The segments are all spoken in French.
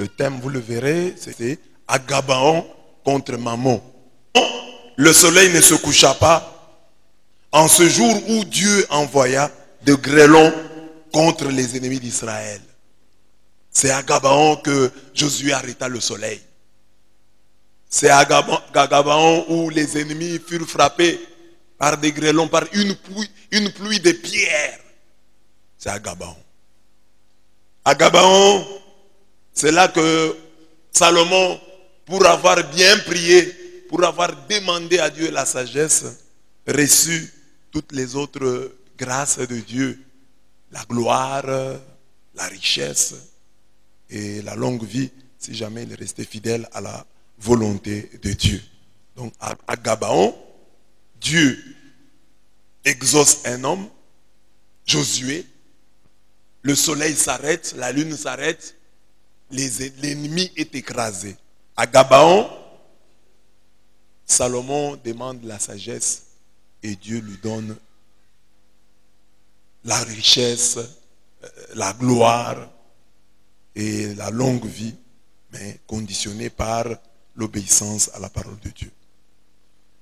Le thème, vous le verrez, c'est Agabaon contre Mammon. Le soleil ne se coucha pas en ce jour où Dieu envoya de grêlons contre les ennemis d'Israël. C'est à Gabaon que Josué arrêta le soleil. C'est à Gabaon où les ennemis furent frappés par des grêlons, par une pluie de pierres. C'est à Gabaon. À Gabaon, c'est là que Salomon, pour avoir bien prié, pour avoir demandé à Dieu la sagesse, reçut toutes les autres grâces de Dieu, la gloire, la richesse et la longue vie, si jamais il restait fidèle à la volonté de Dieu. Donc à Gabaon, Dieu exauce un homme, Josué, le soleil s'arrête, la lune s'arrête, l'ennemi est écrasé. À Gabaon, Salomon demande la sagesse et Dieu lui donne la richesse, la gloire et la longue vie, mais conditionnée par l'obéissance à la parole de Dieu.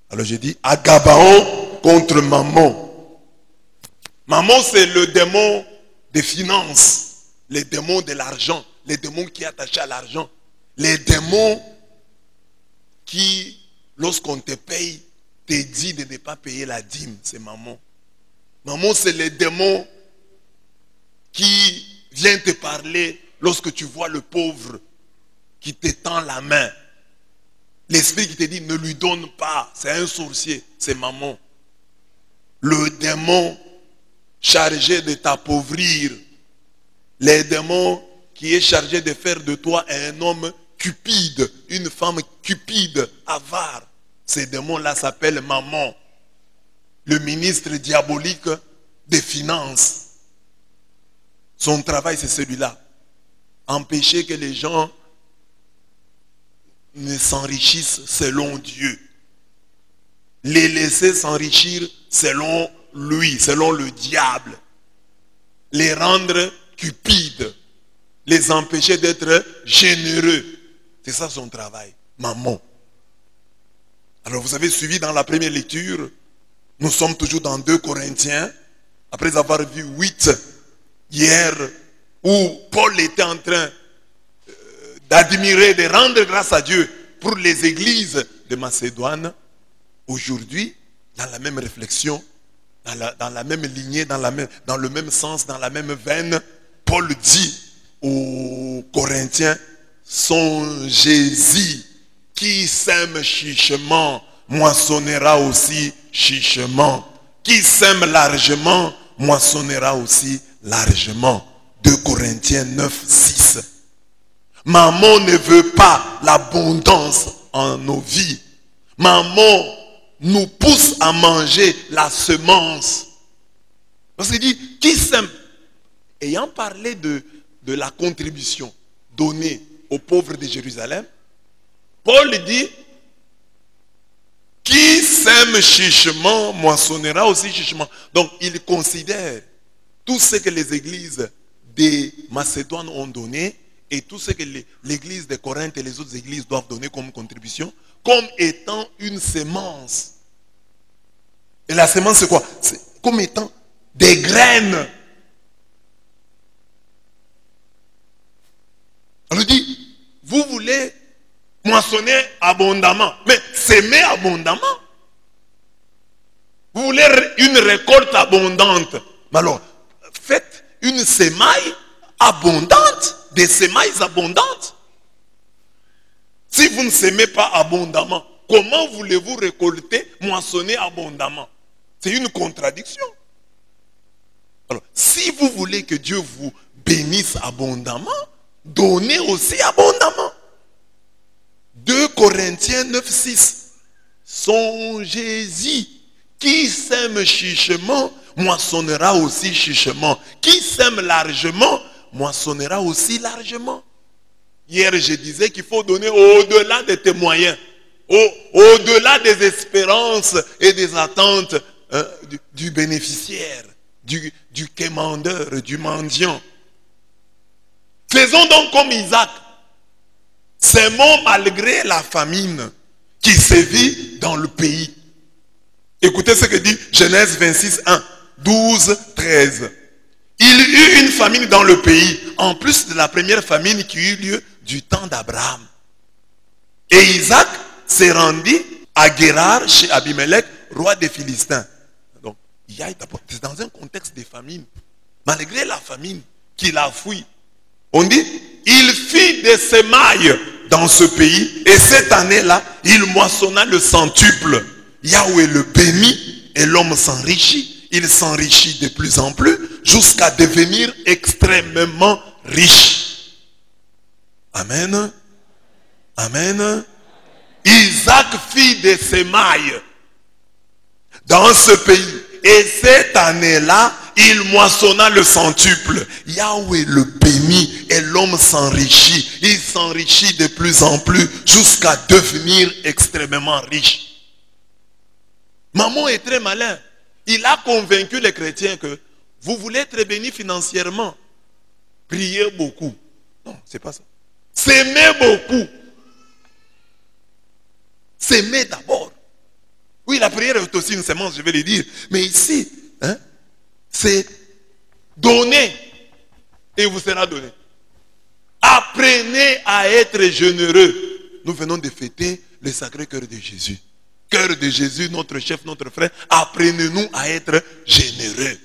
Alors j'ai dit, à Gabaon contre Mammon. Mammon, c'est le démon des finances, les démons de l'argent, les démons qui sont attachés à l'argent, les démons qui, lorsqu'on te paye, te dit de ne pas payer la dîme, c'est Mammon. Mammon, c'est les démons qui viennent te parler lorsque tu vois le pauvre qui te tend la main. L'esprit qui te dit ne lui donne pas, c'est un sorcier, c'est Mammon. Le démon chargé de t'appauvrir, les démons qui est chargé de faire de toi un homme cupide, une femme cupide, avare. Ces démons-là s'appellent Mammon, le ministre diabolique des finances. Son travail, c'est celui-là. Empêcher que les gens ne s'enrichissent selon Dieu. Les laisser s'enrichir selon lui, selon le diable. Les rendre cupides. Les empêcher d'être généreux. C'est ça son travail. Mammon. Alors vous avez suivi dans la première lecture, nous sommes toujours dans 2 Corinthiens, après avoir vu 8 hier, où Paul était en train d'admirer, de rendre grâce à Dieu pour les églises de Macédoine. Aujourd'hui, dans la même réflexion, dans la même lignée, dans le même sens, dans la même veine, Paul dit aux Corinthiens, songez-y, qui sème chichement, moissonnera aussi chichement. Qui sème largement, moissonnera aussi largement. 2 Corinthiens 9, 6. Mammon ne veut pas l'abondance en nos vies. Mammon nous pousse à manger la semence. Parce qu'il dit, qui sème? Ayant parlé de la contribution donnée aux pauvres de Jérusalem, Paul dit, qui sème chichement, moissonnera aussi chichement. Donc il considère tout ce que les églises de Macédoine ont donné et tout ce que l'église de Corinthe et les autres églises doivent donner comme contribution, comme étant une semence. Et la semence c'est quoi? C'est comme étant des graines. On lui dit, vous voulez moissonner abondamment, mais s'aimer abondamment. Vous voulez une récolte abondante, mais alors faites une semaille abondante, des semailles abondantes. Si vous ne s'aimez pas abondamment, comment voulez-vous récolter, moissonner abondamment? C'est une contradiction. Alors, si vous voulez que Dieu vous bénisse abondamment, donnez aussi abondamment. 2 Corinthiens 9, 6. Songez-y, qui sème chichement, moissonnera aussi chichement. Qui sème largement, moissonnera aussi largement. Hier, je disais qu'il faut donner au-delà de tes moyens, au-delà des espérances et des attentes du bénéficiaire, du quémandeur, du mendiant. Faisons donc comme Isaac. Sémons malgré la famine qui sévit dans le pays. Écoutez ce que dit Genèse 26, 1, 12, 13. Il y eut une famine dans le pays, en plus de la première famine qui eut lieu du temps d'Abraham. Et Isaac s'est rendu à Guérar chez Abimelech, roi des Philistins. Donc, c'est dans un contexte de famine. Malgré la famine qu'il a fui, on dit, il fit des semailles dans ce pays, et cette année-là, il moissonna le centuple. Yahweh le bénit, et l'homme s'enrichit. Il s'enrichit de plus en plus, jusqu'à devenir extrêmement riche. Amen. Amen. Isaac fit des semailles dans ce pays, et cette année-là, il moissonna le centuple. Yahweh le bénit et l'homme s'enrichit. Il s'enrichit de plus en plus jusqu'à devenir extrêmement riche. Maman est très malin. Il a convaincu les chrétiens que vous voulez être bénis financièrement. Priez beaucoup. Non, c'est pas ça. S'aimer beaucoup. S'aimer d'abord. Oui, la prière est aussi une semence, je vais le dire. Mais ici, hein, c'est donner et vous sera donné. Apprenez à être généreux. Nous venons de fêter le sacré cœur de Jésus. Cœur de Jésus, notre chef, notre frère. Apprenez-nous à être généreux.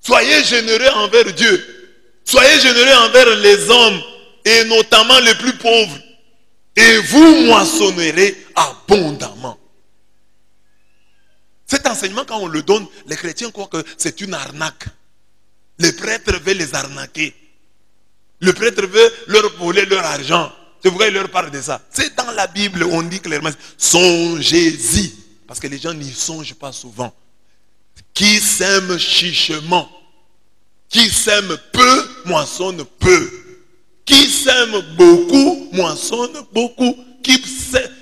Soyez généreux envers Dieu. Soyez généreux envers les hommes et notamment les plus pauvres. Et vous moissonnerez abondamment. Cet enseignement, quand on le donne, les chrétiens croient que c'est une arnaque. Les prêtres veulent les arnaquer. Le prêtre veut leur voler leur argent. C'est pourquoi il leur parle de ça. C'est dans la Bible, on dit clairement, songez-y. Parce que les gens n'y songent pas souvent. Qui sème chichement, qui sème peu, moissonne peu. Qui sème beaucoup, moissonne beaucoup.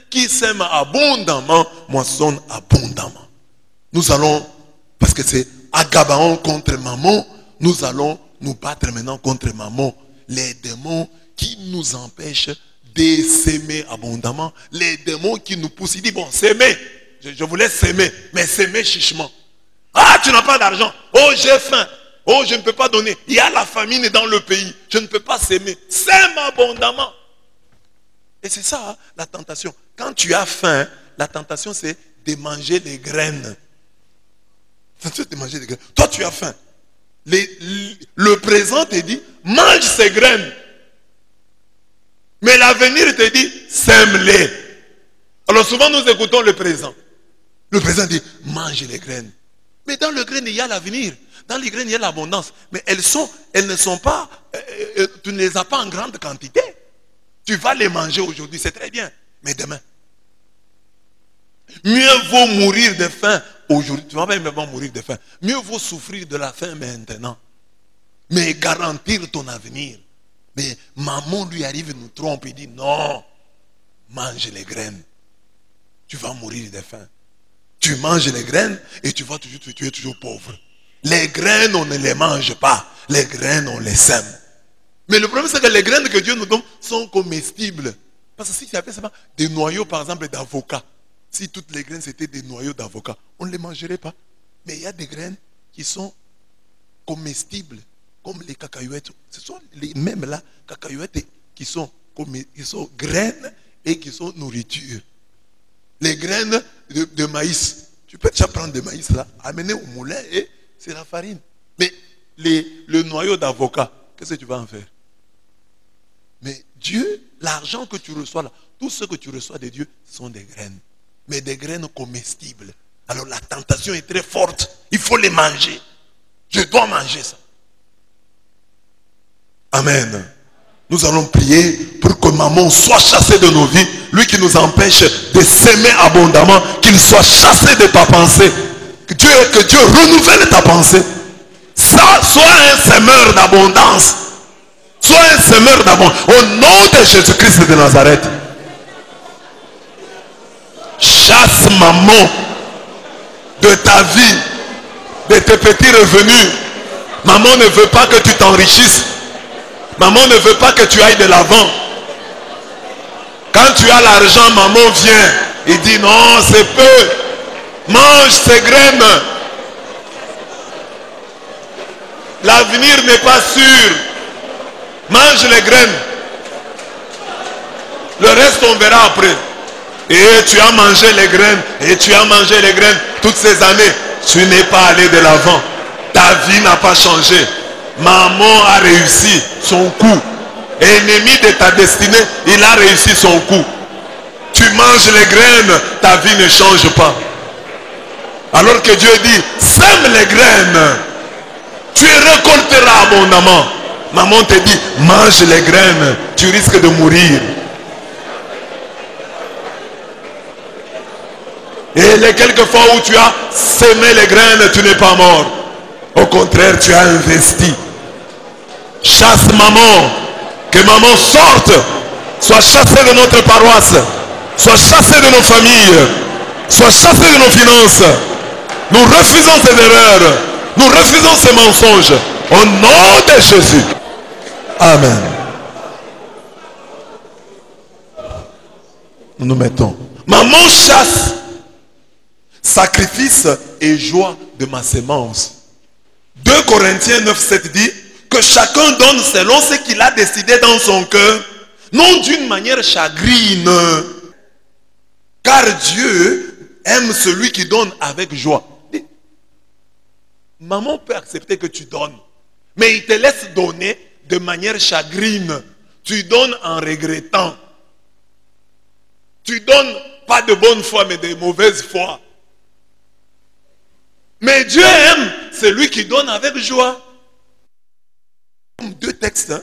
Qui sème abondamment, moissonne abondamment. Nous allons, parce que c'est à Gabaon contre Mammon, nous allons nous battre maintenant contre Mammon. Les démons qui nous empêchent de s'aimer abondamment. Les démons qui nous poussent. Ils disent, bon, s'aimer. Je voulais s'aimer, mais s'aimer chichement. Ah, tu n'as pas d'argent. Oh, j'ai faim. Oh, je ne peux pas donner. Il y a la famine dans le pays. Je ne peux pas s'aimer. S'aime abondamment. Et c'est ça, hein, la tentation. Quand tu as faim, la tentation, c'est de manger les graines. C'est de manger des graines. Toi, tu as faim. Le présent te dit, mange ces graines. Mais l'avenir te dit, sème-les. Alors souvent, nous écoutons le présent. Le présent dit, mange les graines. Mais dans le grain, il y a l'avenir. Dans les graines, il y a l'abondance. Mais elles ne sont pas, tu ne les as pas en grande quantité. Tu vas les manger aujourd'hui, c'est très bien. Mais demain, mieux vaut mourir de faim aujourd'hui. Tu ne vas pas même mourir de faim. Mieux vaut souffrir de la faim maintenant. Mais garantir ton avenir. Mais maman lui arrive et nous trompe. Il dit non, mange les graines. Tu vas mourir de faim. Tu manges les graines et tu es toujours pauvre. Les graines, on ne les mange pas. Les graines, on les sème. Mais le problème, c'est que les graines que Dieu nous donne sont comestibles. Parce que si tu avais seulement des noyaux, par exemple, d'avocat, si toutes les graines c'était des noyaux d'avocat, on ne les mangerait pas. Mais il y a des graines qui sont comestibles, comme les cacahuètes. Ce sont les mêmes là, cacahuètes, qui sont graines et qui sont nourriture. Les graines de maïs. Tu peux déjà prendre des maïs là, amener au moulin et c'est la farine. Mais le noyau d'avocat, qu'est-ce que tu vas en faire? Mais Dieu, l'argent que tu reçois là, tout ce que tu reçois de Dieu sont des graines. Mais des graines comestibles. Alors la tentation est très forte. Il faut les manger. Je dois manger ça. Amen. Nous allons prier pour que maman soit chassé de nos vies. Lui qui nous empêche de s'aimer abondamment, qu'il soit chassé de ta pensée. Que Dieu renouvelle ta pensée. Ça, sois un semeur d'abondance. Sois un semeur d'abondance. Au nom de Jésus-Christ de Nazareth. Chasse maman de ta vie, de tes petits revenus. Maman ne veut pas que tu t'enrichisses. Maman ne veut pas que tu ailles de l'avant. Quand tu as l'argent, maman vient. Il dit non, c'est peu. Mange ces graines. L'avenir n'est pas sûr. Mange les graines. Le reste, on verra après. Et tu as mangé les graines. Et tu as mangé les graines toutes ces années. Tu n'es pas allé de l'avant. Ta vie n'a pas changé. Maman a réussi son coup. Ennemi de ta destinée, il a réussi son coup. Tu manges les graines, ta vie ne change pas. Alors que Dieu dit, sème les graines. Tu récolteras abondamment. Maman te dit, mange les graines. Tu risques de mourir. Et les quelques fois où tu as semé les graines, tu n'es pas mort. Au contraire, tu as investi. Chasse maman. Que maman sorte. Soit chassée de notre paroisse. Soit chassée de nos familles. Soit chassée de nos finances. Nous refusons ces erreurs. Nous refusons ces mensonges. Au nom de Jésus. Amen. Nous nous mettons. Maman chasse. Sacrifice et joie de ma sémence. 2 Corinthiens 9, 7 dit que chacun donne selon ce qu'il a décidé dans son cœur, non d'une manière chagrine. Car Dieu aime celui qui donne avec joie. Maman peut accepter que tu donnes, mais il te laisse donner de manière chagrine. Tu donnes en regrettant. Tu donnes pas de bonne foi, mais de mauvaise foi. Mais Dieu aime celui qui donne avec joie. 2 textes, hein,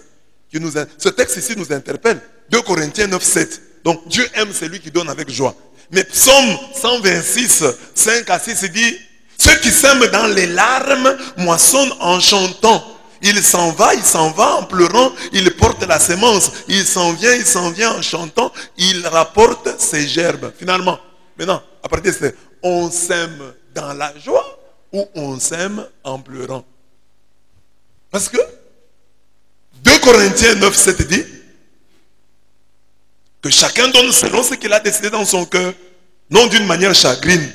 ce texte ici nous interpelle. 2 Corinthiens 9, 7. Donc Dieu aime celui qui donne avec joie. Mais Psaume 126, 5 à 6 dit, ceux qui sèment dans les larmes moissonnent en chantant. Il s'en va en pleurant, il porte la sémence. Il s'en vient en chantant, il rapporte ses gerbes. Finalement, maintenant, à partir de ça, on sème dans la joie ou on sème en pleurant. Parce que 2 Corinthiens 9, 7 dit que chacun donne selon ce qu'il a décidé dans son cœur, non d'une manière chagrine,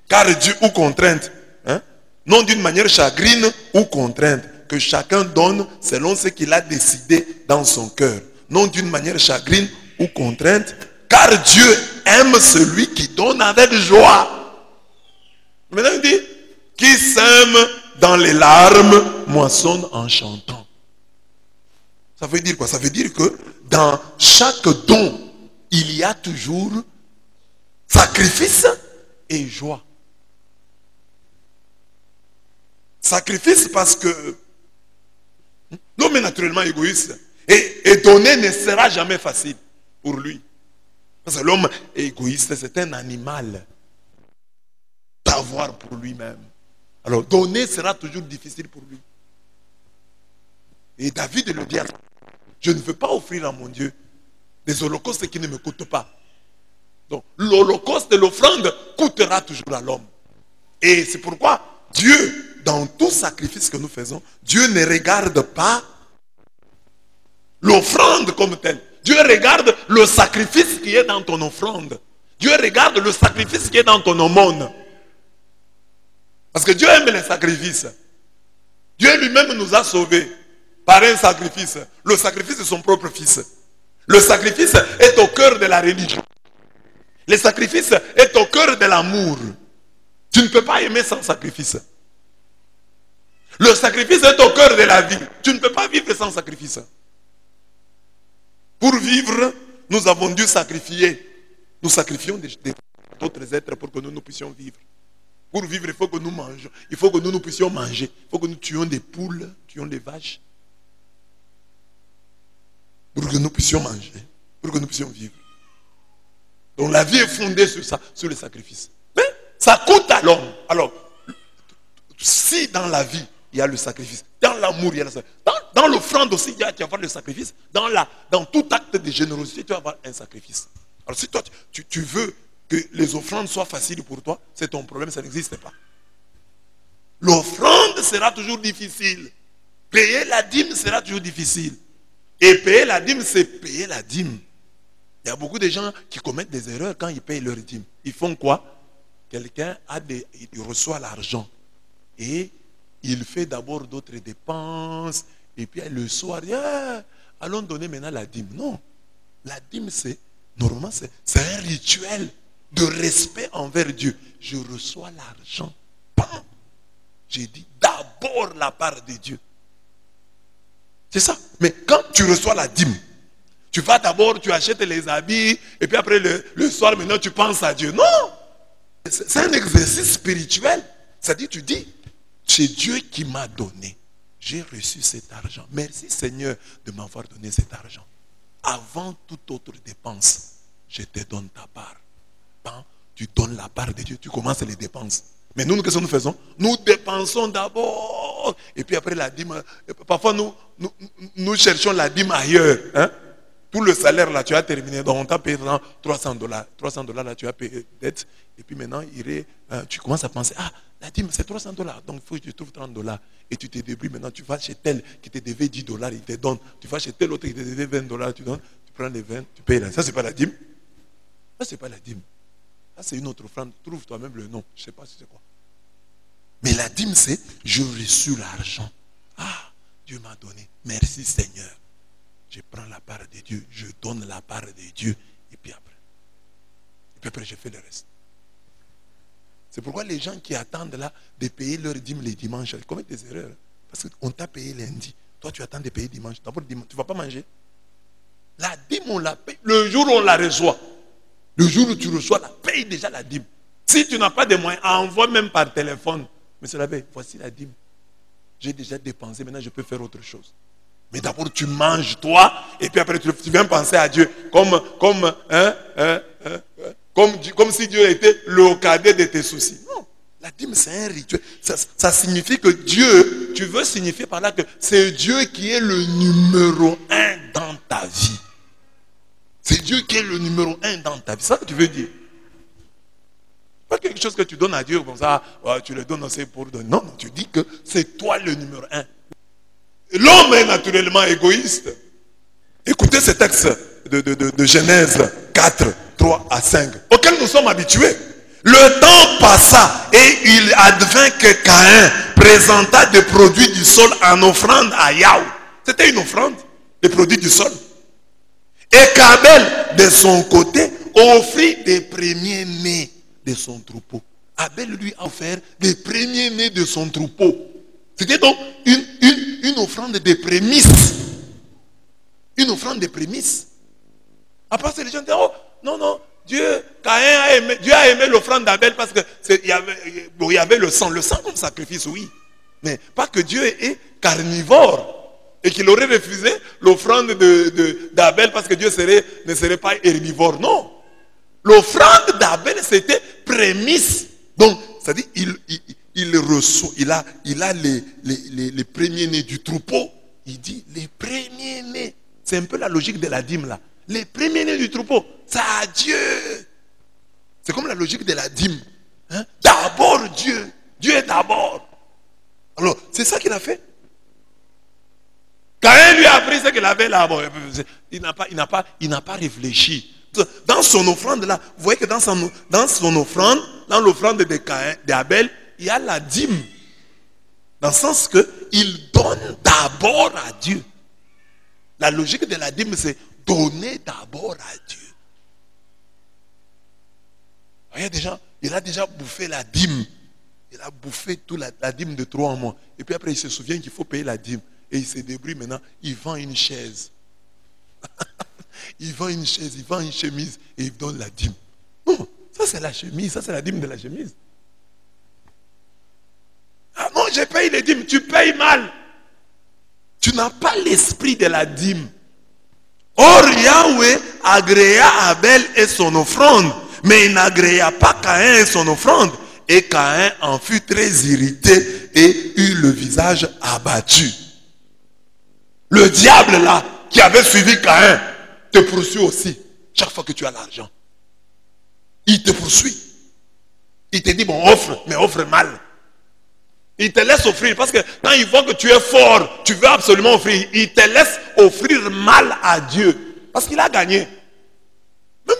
car Dieu ou contrainte, hein? Non d'une manière chagrine ou contrainte, que chacun donne selon ce qu'il a décidé dans son cœur, non d'une manière chagrine ou contrainte, car Dieu aime celui qui donne avec joie. Maintenant il dit, qui sème dans les larmes moissonne en chantant. Ça veut dire quoi? Ça veut dire que dans chaque don, il y a toujours sacrifice et joie. Sacrifice parce que l'homme est naturellement égoïste. Et donner ne sera jamais facile pour lui. Parce que l'homme égoïste, c'est un animal d'avoir pour lui-même. Alors donner sera toujours difficile pour lui. Et David le dit, je ne veux pas offrir à mon Dieu des holocaustes qui ne me coûtent pas. Donc l'holocauste de l'offrande coûtera toujours à l'homme. Et c'est pourquoi Dieu, dans tout sacrifice que nous faisons, Dieu ne regarde pas l'offrande comme telle. Dieu regarde le sacrifice qui est dans ton offrande. Dieu regarde le sacrifice qui est dans ton aumône. Parce que Dieu aime les sacrifices. Dieu lui-même nous a sauvés par un sacrifice. Le sacrifice de son propre fils. Le sacrifice est au cœur de la religion. Le sacrifice est au cœur de l'amour. Tu ne peux pas aimer sans sacrifice. Le sacrifice est au cœur de la vie. Tu ne peux pas vivre sans sacrifice. Pour vivre, nous avons dû sacrifier. Nous sacrifions d'autres êtres pour que nous puissions vivre. Pour vivre, il faut que nous mangions. Il faut que nous puissions manger. Il faut que nous tuions des poules, tuions des vaches. Pour que nous puissions manger. Pour que nous puissions vivre. Donc la vie est fondée sur ça, sur le sacrifice. Mais ça coûte à l'homme. Alors, si dans la vie, il y a le sacrifice, dans l'amour, il y a le sacrifice, dans l'offrande aussi, tu vas avoir le sacrifice, dans tout acte de générosité, tu vas avoir un sacrifice. Alors si toi, tu veux que les offrandes soient faciles pour toi, c'est ton problème, ça n'existe pas. L'offrande sera toujours difficile. Payer la dîme sera toujours difficile. Et payer la dîme, c'est payer la dîme. Il y a beaucoup de gens qui commettent des erreurs quand ils payent leur dîme. Ils font quoi? Quelqu'un il reçoit l'argent et il fait d'abord d'autres dépenses et puis le soir, allons donner maintenant la dîme. Non, la dîme normalement c'est un rituel de respect envers Dieu. Je reçois l'argent. J'ai dit d'abord la part de Dieu. C'est ça. Mais quand tu reçois la dîme, tu vas d'abord, tu achètes les habits, et puis après le soir, maintenant tu penses à Dieu. Non! C'est un exercice spirituel. C'est-à-dire, tu dis, c'est Dieu qui m'a donné. J'ai reçu cet argent. Merci Seigneur de m'avoir donné cet argent. Avant toute autre dépense, je te donne ta part. Quand tu donnes la part de Dieu, tu commences les dépenses. Mais nous, qu'est-ce que nous faisons? Nous dépensons d'abord. Et puis après la dîme, parfois nous cherchons la dîme ailleurs. Hein? Tout le salaire là, tu as terminé. Donc on t'a payé $300. $300 là, tu as payé dette. Et puis maintenant, tu commences à penser, la dîme c'est $300. Donc il faut que tu trouves $30. Et tu te débrouilles maintenant, tu vas chez tel qui te devait $10, il te donne. Tu vas chez tel autre qui te devait $20, tu donnes. Tu prends les 20, tu payes là. Ça, c'est pas la dîme. Ça, c'est pas la dîme. Ça, c'est une autre offrande. Trouve toi-même le nom. Je ne sais pas si c'est quoi. Mais la dîme, c'est, je reçus l'argent. Dieu m'a donné. Merci Seigneur. Je prends la part de Dieu. Je donne la part de Dieu. Et puis après, je fais le reste. C'est pourquoi les gens qui attendent là de payer leur dîme les dimanches, ils commettent des erreurs. Parce qu'on t'a payé lundi. Toi, tu attends de payer dimanche. D'abord, dimanche, tu ne vas pas manger. La dîme, on la paye. Le jour où on la reçoit. Le jour où tu reçois, paye déjà la dîme. Si tu n'as pas de moyens, envoie même par téléphone. Monsieur l'abbé, voici la dîme. J'ai déjà dépensé, maintenant je peux faire autre chose. Mais d'abord tu manges toi, et puis après tu viens penser à Dieu. Comme si Dieu était le cadet de tes soucis. Non, la dîme c'est un rituel. Ça signifie que Dieu, tu veux signifier par là que c'est Dieu qui est le numéro 1 dans ta vie. C'est Dieu qui est le numéro 1 dans ta vie. C'est ça que tu veux dire. Pas quelque chose que tu donnes à Dieu comme ça, tu le donnes aussi pour donner. Non, tu dis que c'est toi le numéro 1. L'homme est naturellement égoïste. Écoutez ce texte de Genèse 4, 3 à 5, auquel nous sommes habitués. Le temps passa et il advint que Caïn présenta des produits du sol en offrande à Yahweh. C'était une offrande, des produits du sol. Et qu'Abel, de son côté, offrit des premiers-nés de son troupeau. Abel lui a offert des premiers-nés de son troupeau. C'était donc une offrande de prémices. Une offrande de prémices. Après, les gens disent, non, Dieu a aimé l'offrande d'Abel parce qu'il y avait le sang. Le sang comme sacrifice, oui. Mais pas que Dieu est carnivore. Et qu'il aurait refusé l'offrande d'Abel parce que Dieu ne serait pas herbivore. Non. L'offrande d'Abel, c'était prémisse. Donc, c'est-à-dire, il reçoit, il a les premiers-nés du troupeau. Il dit, les premiers-nés. C'est un peu la logique de la dîme là. Les premiers-nés du troupeau, c'est à Dieu. C'est comme la logique de la dîme. Hein? D'abord Dieu. Dieu est d'abord. Alors, c'est ça qu'il a fait. Caïn lui a appris ce qu'il avait là. Bon, il n'a pas réfléchi. Dans son offrande là, vous voyez que dans son offrande, dans l'offrande d'Abel, il y a la dîme. Dans le sens qu'il donne d'abord à Dieu. La logique de la dîme, c'est donner d'abord à Dieu. Il y a des gens, il a déjà bouffé la dîme. Il a bouffé toute la dîme de 3 mois. Et puis après, il se souvient qu'il faut payer la dîme. Et il se débrouille maintenant, il vend une chaise. Il vend une chaise, il vend une chemise et il donne la dîme. Non, ça c'est la chemise, ça c'est la dîme de la chemise. Ah non, je paye les dîmes, tu payes mal. Tu n'as pas l'esprit de la dîme. Or, Yahweh agréa Abel et son offrande, mais il n'agréa pas Caïn et son offrande. Et Caïn en fut très irrité et eut le visage abattu. Le diable là, qui avait suivi Caïn, te poursuit aussi. Chaque fois que tu as l'argent. Il te poursuit. Il te dit, bon, offre, mais offre mal. Il te laisse offrir, parce que quand il voit que tu es fort, tu veux absolument offrir, il te laisse offrir mal à Dieu. Parce qu'il a gagné.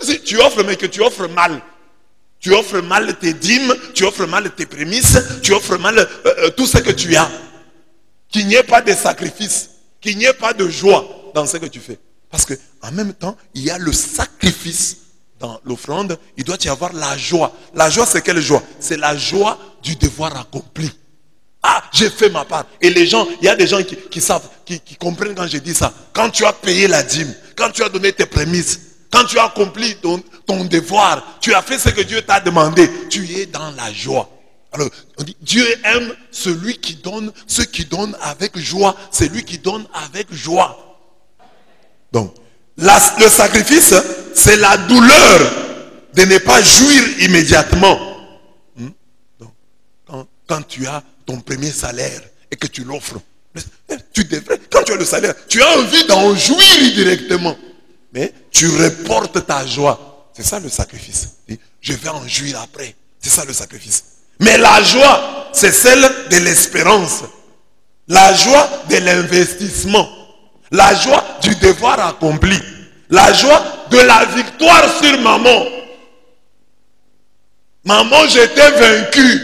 si tu offres, mais que tu offres mal. Tu offres mal tes dîmes, tu offres mal tes prémices, tu offres mal tout ce que tu as. Qu'il n'y ait pas de sacrifice, qu'il n'y ait pas de joie dans ce que tu fais. Parce que en même temps, il y a le sacrifice dans l'offrande, il doit y avoir la joie. La joie, c'est quelle joie? C'est la joie du devoir accompli. Ah, j'ai fait ma part. Et les gens, il y a des gens qui savent, qui comprennent quand je dis ça. Quand tu as payé la dîme, quand tu as donné tes prémices, quand tu as accompli ton devoir, tu as fait ce que Dieu t'a demandé, tu es dans la joie. Alors, on dit, Dieu aime celui qui donne, ceux qui donnent avec joie, c'est lui qui donne avec joie. Donc, le sacrifice, c'est la douleur de ne pas jouir immédiatement. Donc, quand tu as ton premier salaire et que tu l'offres, tu devrais, quand tu as le salaire, tu as envie d'en jouir directement. Mais tu reportes ta joie. C'est ça le sacrifice. Je vais en jouir après. C'est ça le sacrifice. Mais la joie, c'est celle de l'espérance. La joie de l'investissement. La joie du devoir accompli. La joie de la victoire sur maman. Maman, j'étais vaincu.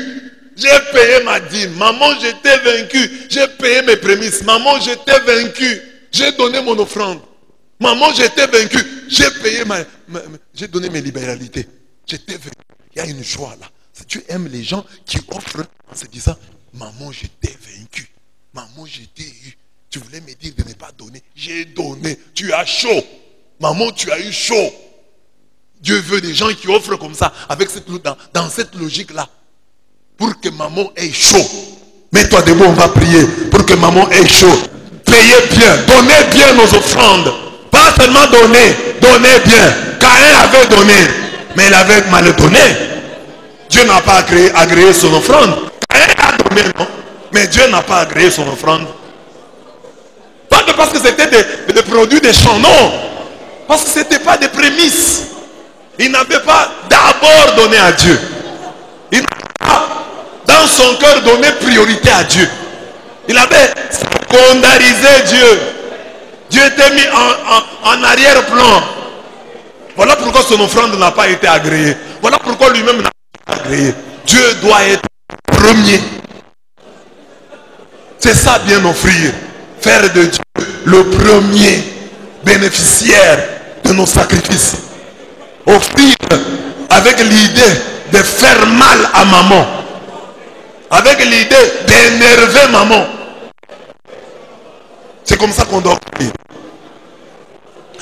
J'ai payé ma dîme. Maman, j'étais vaincu. J'ai payé mes prémices. Maman, j'étais vaincu. J'ai donné mon offrande. Maman, j'étais vaincu. J'ai payé j'ai donné mes libéralités. J'étais vaincu. Il y a une joie là. Si tu aimes les gens qui offrent en se disant, maman, j'étais vaincu. Maman, j'étais eu. Tu voulais me dire de ne pas donner. J'ai donné. Tu as chaud. Maman, tu as eu chaud. Dieu veut des gens qui offrent comme ça, avec dans cette logique-là. Pour que maman ait chaud. Mets-toi debout, on va prier. Pour que maman ait chaud. Payez bien. Donnez bien nos offrandes. Pas seulement donner. Donnez bien. Caïn avait donné. Mais il avait mal donné. Dieu n'a pas agréé son offrande. Caïn a donné, non? Mais Dieu n'a pas agréé son offrande. Pas que parce que c'était des produits des champs, non. Parce que ce n'était pas des prémices. Il n'avait pas d'abord donné à Dieu. Il n'avait pas dans son cœur donné priorité à Dieu. Il avait secondarisé Dieu. Dieu était mis en arrière-plan. Voilà pourquoi son offrande n'a pas été agréée. Voilà pourquoi lui-même n'a pas été agréé. Dieu doit être premier. C'est ça bien offrir. Faire de Dieu le premier bénéficiaire de nos sacrifices. Offrir avec l'idée de faire mal à maman. Avec l'idée d'énerver maman. C'est comme ça qu'on doit offrir.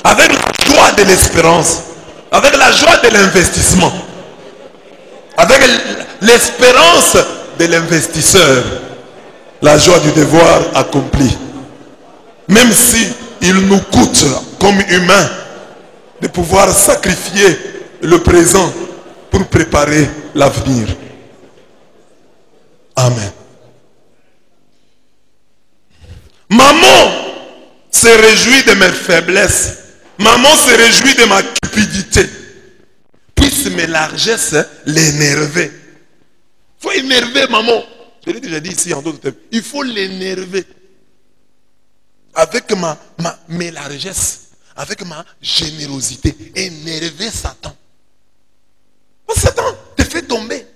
Avec la joie de l'espérance. Avec la joie de l'investissement. Avec l'espérance de l'investisseur. La joie du devoir accompli. Même si il nous coûte comme humains de pouvoir sacrifier le présent pour préparer l'avenir. Amen. Maman se réjouit de mes faiblesses. Maman se réjouit de ma cupidité. Puisse mes largesses l'énerver. Il faut énerver maman. Je l'ai déjà dit ici en d'autres termes. Il faut l'énerver. Avec mes largesses. Avec ma générosité. Énerver Satan. Satan te fait tomber.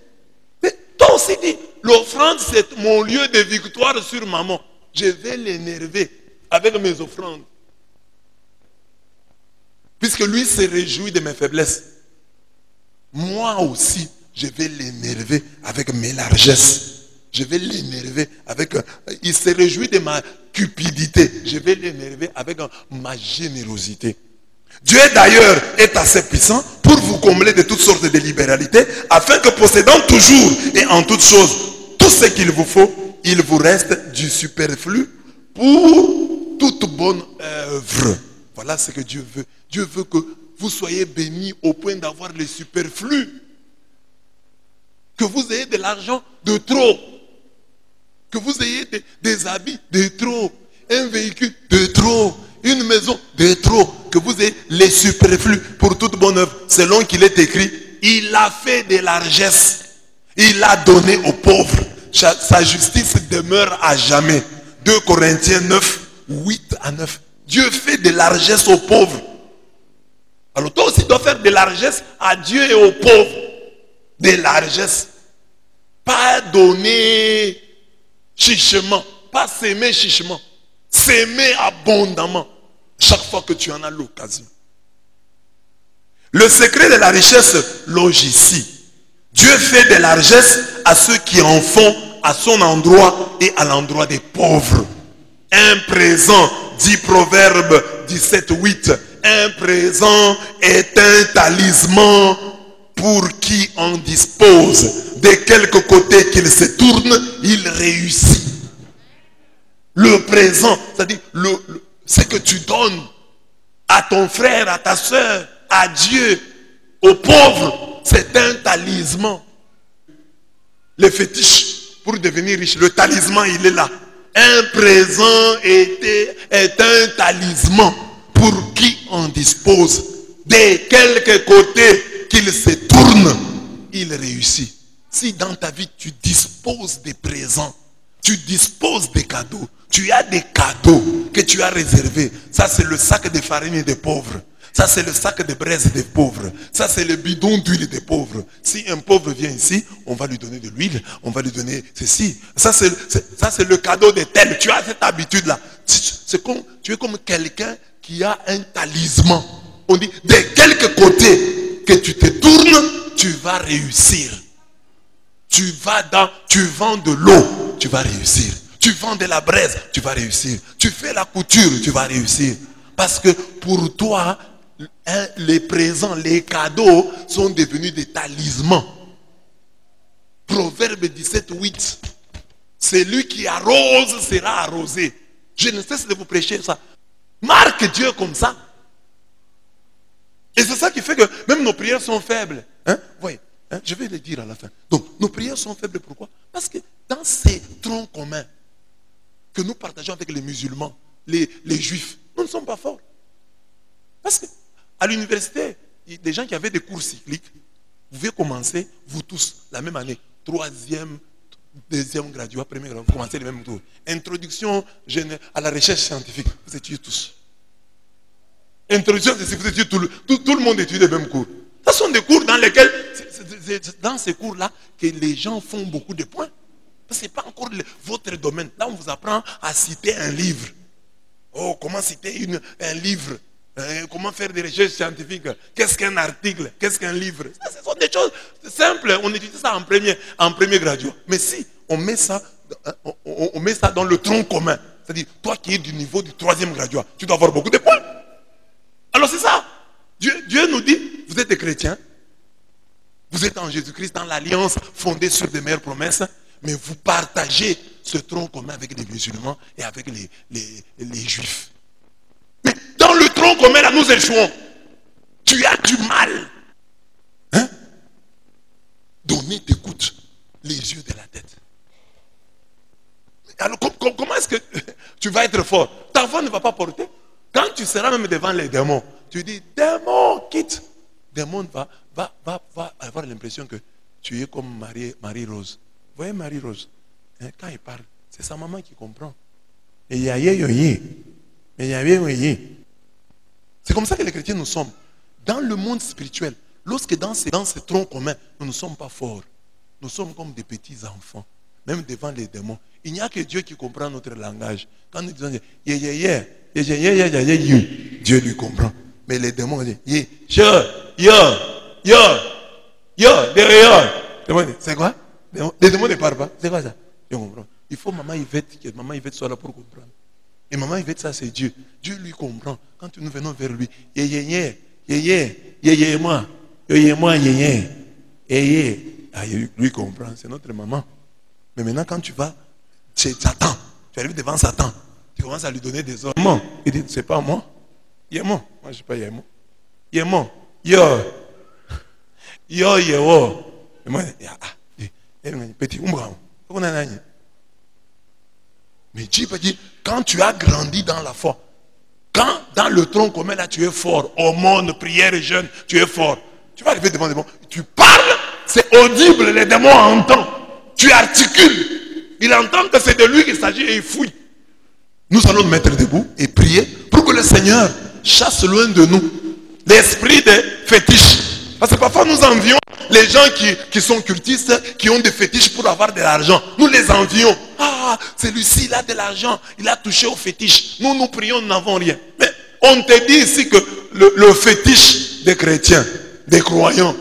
Mais toi aussi dis, l'offrande c'est mon lieu de victoire sur maman. Je vais l'énerver avec mes offrandes. Puisque lui se réjouit de mes faiblesses. Moi aussi, je vais l'énerver avec mes largesses. Je vais l'énerver avec... il se réjouit de ma cupidité. Je vais l'énerver avec ma générosité. Dieu d'ailleurs est assez puissant pour vous combler de toutes sortes de libéralités, afin que possédant toujours et en toutes choses tout ce qu'il vous faut, il vous reste du superflu pour toute bonne œuvre. Voilà ce que Dieu veut. Dieu veut que vous soyez bénis au point d'avoir le superflu. Que vous ayez de l'argent de trop. Que vous ayez des habits de trop. Un véhicule de trop. Une maison de trop. Que vous ayez les superflus pour toute bonne œuvre. Selon qu'il est écrit, il a fait de largesse. Il a donné aux pauvres. Sa justice demeure à jamais. 2 Corinthiens 9, 8 à 9. Dieu fait de largesse aux pauvres. Alors toi aussi, tu dois faire de largesse à Dieu et aux pauvres. De largesse. Pas donner chichement. Pas s'aimer chichement. S'aimer abondamment. Chaque fois que tu en as l'occasion. Le secret de la richesse loge ici. Dieu fait des largesses à ceux qui en font à son endroit et à l'endroit des pauvres. Un présent, dit Proverbe 17:8, un présent est un talisman pour qui en dispose. De quelque côté qu'il se tourne, il réussit. Le présent, c'est-à-dire ce que tu donnes à ton frère, à ta soeur, à Dieu, aux pauvres, c'est un talisman. Les fétiches pour devenir riche, le talisman il est là. Un présent est un talisman pour qui en dispose. De quelque côté qu'il se tourne, il réussit. Si dans ta vie tu disposes des présents, tu disposes des cadeaux, tu as des cadeaux que tu as réservés. Ça c'est le sac de farine des pauvres. Ça c'est le sac de braise des pauvres. Ça c'est le bidon d'huile des pauvres. Si un pauvre vient ici, on va lui donner de l'huile, on va lui donner ceci. Ça c'est le cadeau de tel. Tu as cette habitude là. Tu es comme quelqu'un qui a un talisman. On dit de quelque côté que tu te tournes, tu vas réussir. Tu vends de l'eau, tu vas réussir. Tu vends de la braise, tu vas réussir. Tu fais la couture, tu vas réussir. Parce que pour toi, les présents, les cadeaux sont devenus des talismans. Proverbe 17:8. Celui qui arrose sera arrosé. Je ne cesse de vous prêcher ça. Marque Dieu comme ça. Et c'est ça qui fait que même nos prières sont faibles. Voyez, je vais le dire à la fin. Donc, nos prières sont faibles, pourquoi? Parce que dans ces troncs communs que nous partageons avec les musulmans, les juifs, nous ne sommes pas forts. Parce qu'à l'université, des gens qui avaient des cours cycliques, vous pouvez commencer, vous tous, la même année, 3e, 2e graduat, 1er graduat, vous commencez le même tour. Introduction à la recherche scientifique, vous étudiez tous. Introduction, vous étudiez tout le monde étudie les mêmes cours. Ce sont des cours dans lesquels, c'est dans ces cours-là que les gens font beaucoup de points. Ce n'est pas encore votre domaine. Là, on vous apprend à citer un livre. Oh, comment citer un livre? Comment faire des recherches scientifiques? Qu'est-ce qu'un article? Qu'est-ce qu'un livre? Ça, ce sont des choses simples. On étudie ça en premier graduat. Mais si on met ça dans le tronc commun, c'est-à-dire toi qui es du niveau du 3e graduat, tu dois avoir beaucoup de points. Alors c'est ça. Dieu nous dit, vous êtes des chrétiens, vous êtes en Jésus-Christ, dans l'alliance fondée sur des meilleures promesses, mais vous partagez ce tronc commun avec les musulmans et avec les juifs. Mais dans le tronc commun, là, nous échouons. Tu as du mal. Donner t'écoute les yeux de la tête. Alors, comment est-ce que tu vas être fort? Ta voix ne va pas porter. Quand tu seras même devant les démons, tu dis, démon, quitte. Démon va avoir l'impression que tu es comme Marie-Rose. Vous voyez Marie-Rose, quand il parle, c'est sa maman qui comprend. C'est comme ça que les chrétiens nous sommes. Dans le monde spirituel, lorsque dans ces troncs communs, nous ne sommes pas forts. Nous sommes comme des petits enfants, même devant les démons. Il n'y a que Dieu qui comprend notre langage. Quand nous disons Dieu lui comprend. Mais les démons disent c'est quoi? Les démons ne parlent pas. C'est quoi ça? Je comprends. Il faut Maman Yvette soit là pour comprendre. Et Maman Yvette, ça c'est Dieu. Dieu lui comprend. Quand nous venons vers lui, lui comprend. C'est notre maman. Mais maintenant, quand tu vas chez Satan, tu arrives devant Satan, tu commences à lui donner des ordres. Il dit, c'est pas moi. Yémo. Moi, je ne sais pas Yémo. Yémo. Yo. Et moi, petit, mais Dieu dit, quand tu as grandi dans la foi, quand dans le tronc commun là tu es fort, aumône, prière et jeûne, tu es fort. Tu vas arriver devant les démons, tu parles, c'est audible, les démons entendent. Tu articules, il entend que c'est de lui qu'il s'agit et il fouille. Nous allons nous mettre debout et prier pour que le Seigneur chasse loin de nous l'esprit de fétiche. Parce que parfois nous envions les gens qui sont cultistes, qui ont des fétiches pour avoir de l'argent. Nous les envions. Ah, celui-ci, il a de l'argent, il a touché au fétiche. Nous prions, nous n'avons rien. Mais on te dit ici que le fétiche des chrétiens, des croyants,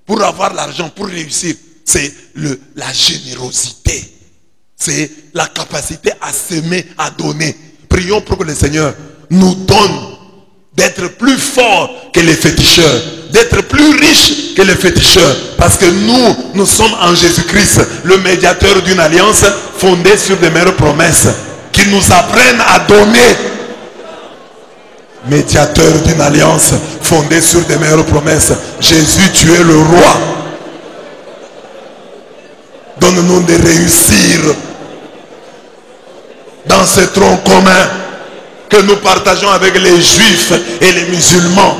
pour avoir l'argent, pour réussir, c'est la générosité. C'est la capacité à s'aimer, à donner. Prions pour que le Seigneur nous donne d'être plus forts que les féticheurs, d'être plus riches que les féticheurs. Parce que nous sommes en Jésus-Christ, le médiateur d'une alliance fondée sur des meilleures promesses, qui nous apprennent à donner. Médiateur d'une alliance fondée sur des meilleures promesses. Jésus, tu es le roi. Donne-nous de réussir dans ce tronc commun que nous partageons avec les juifs et les musulmans.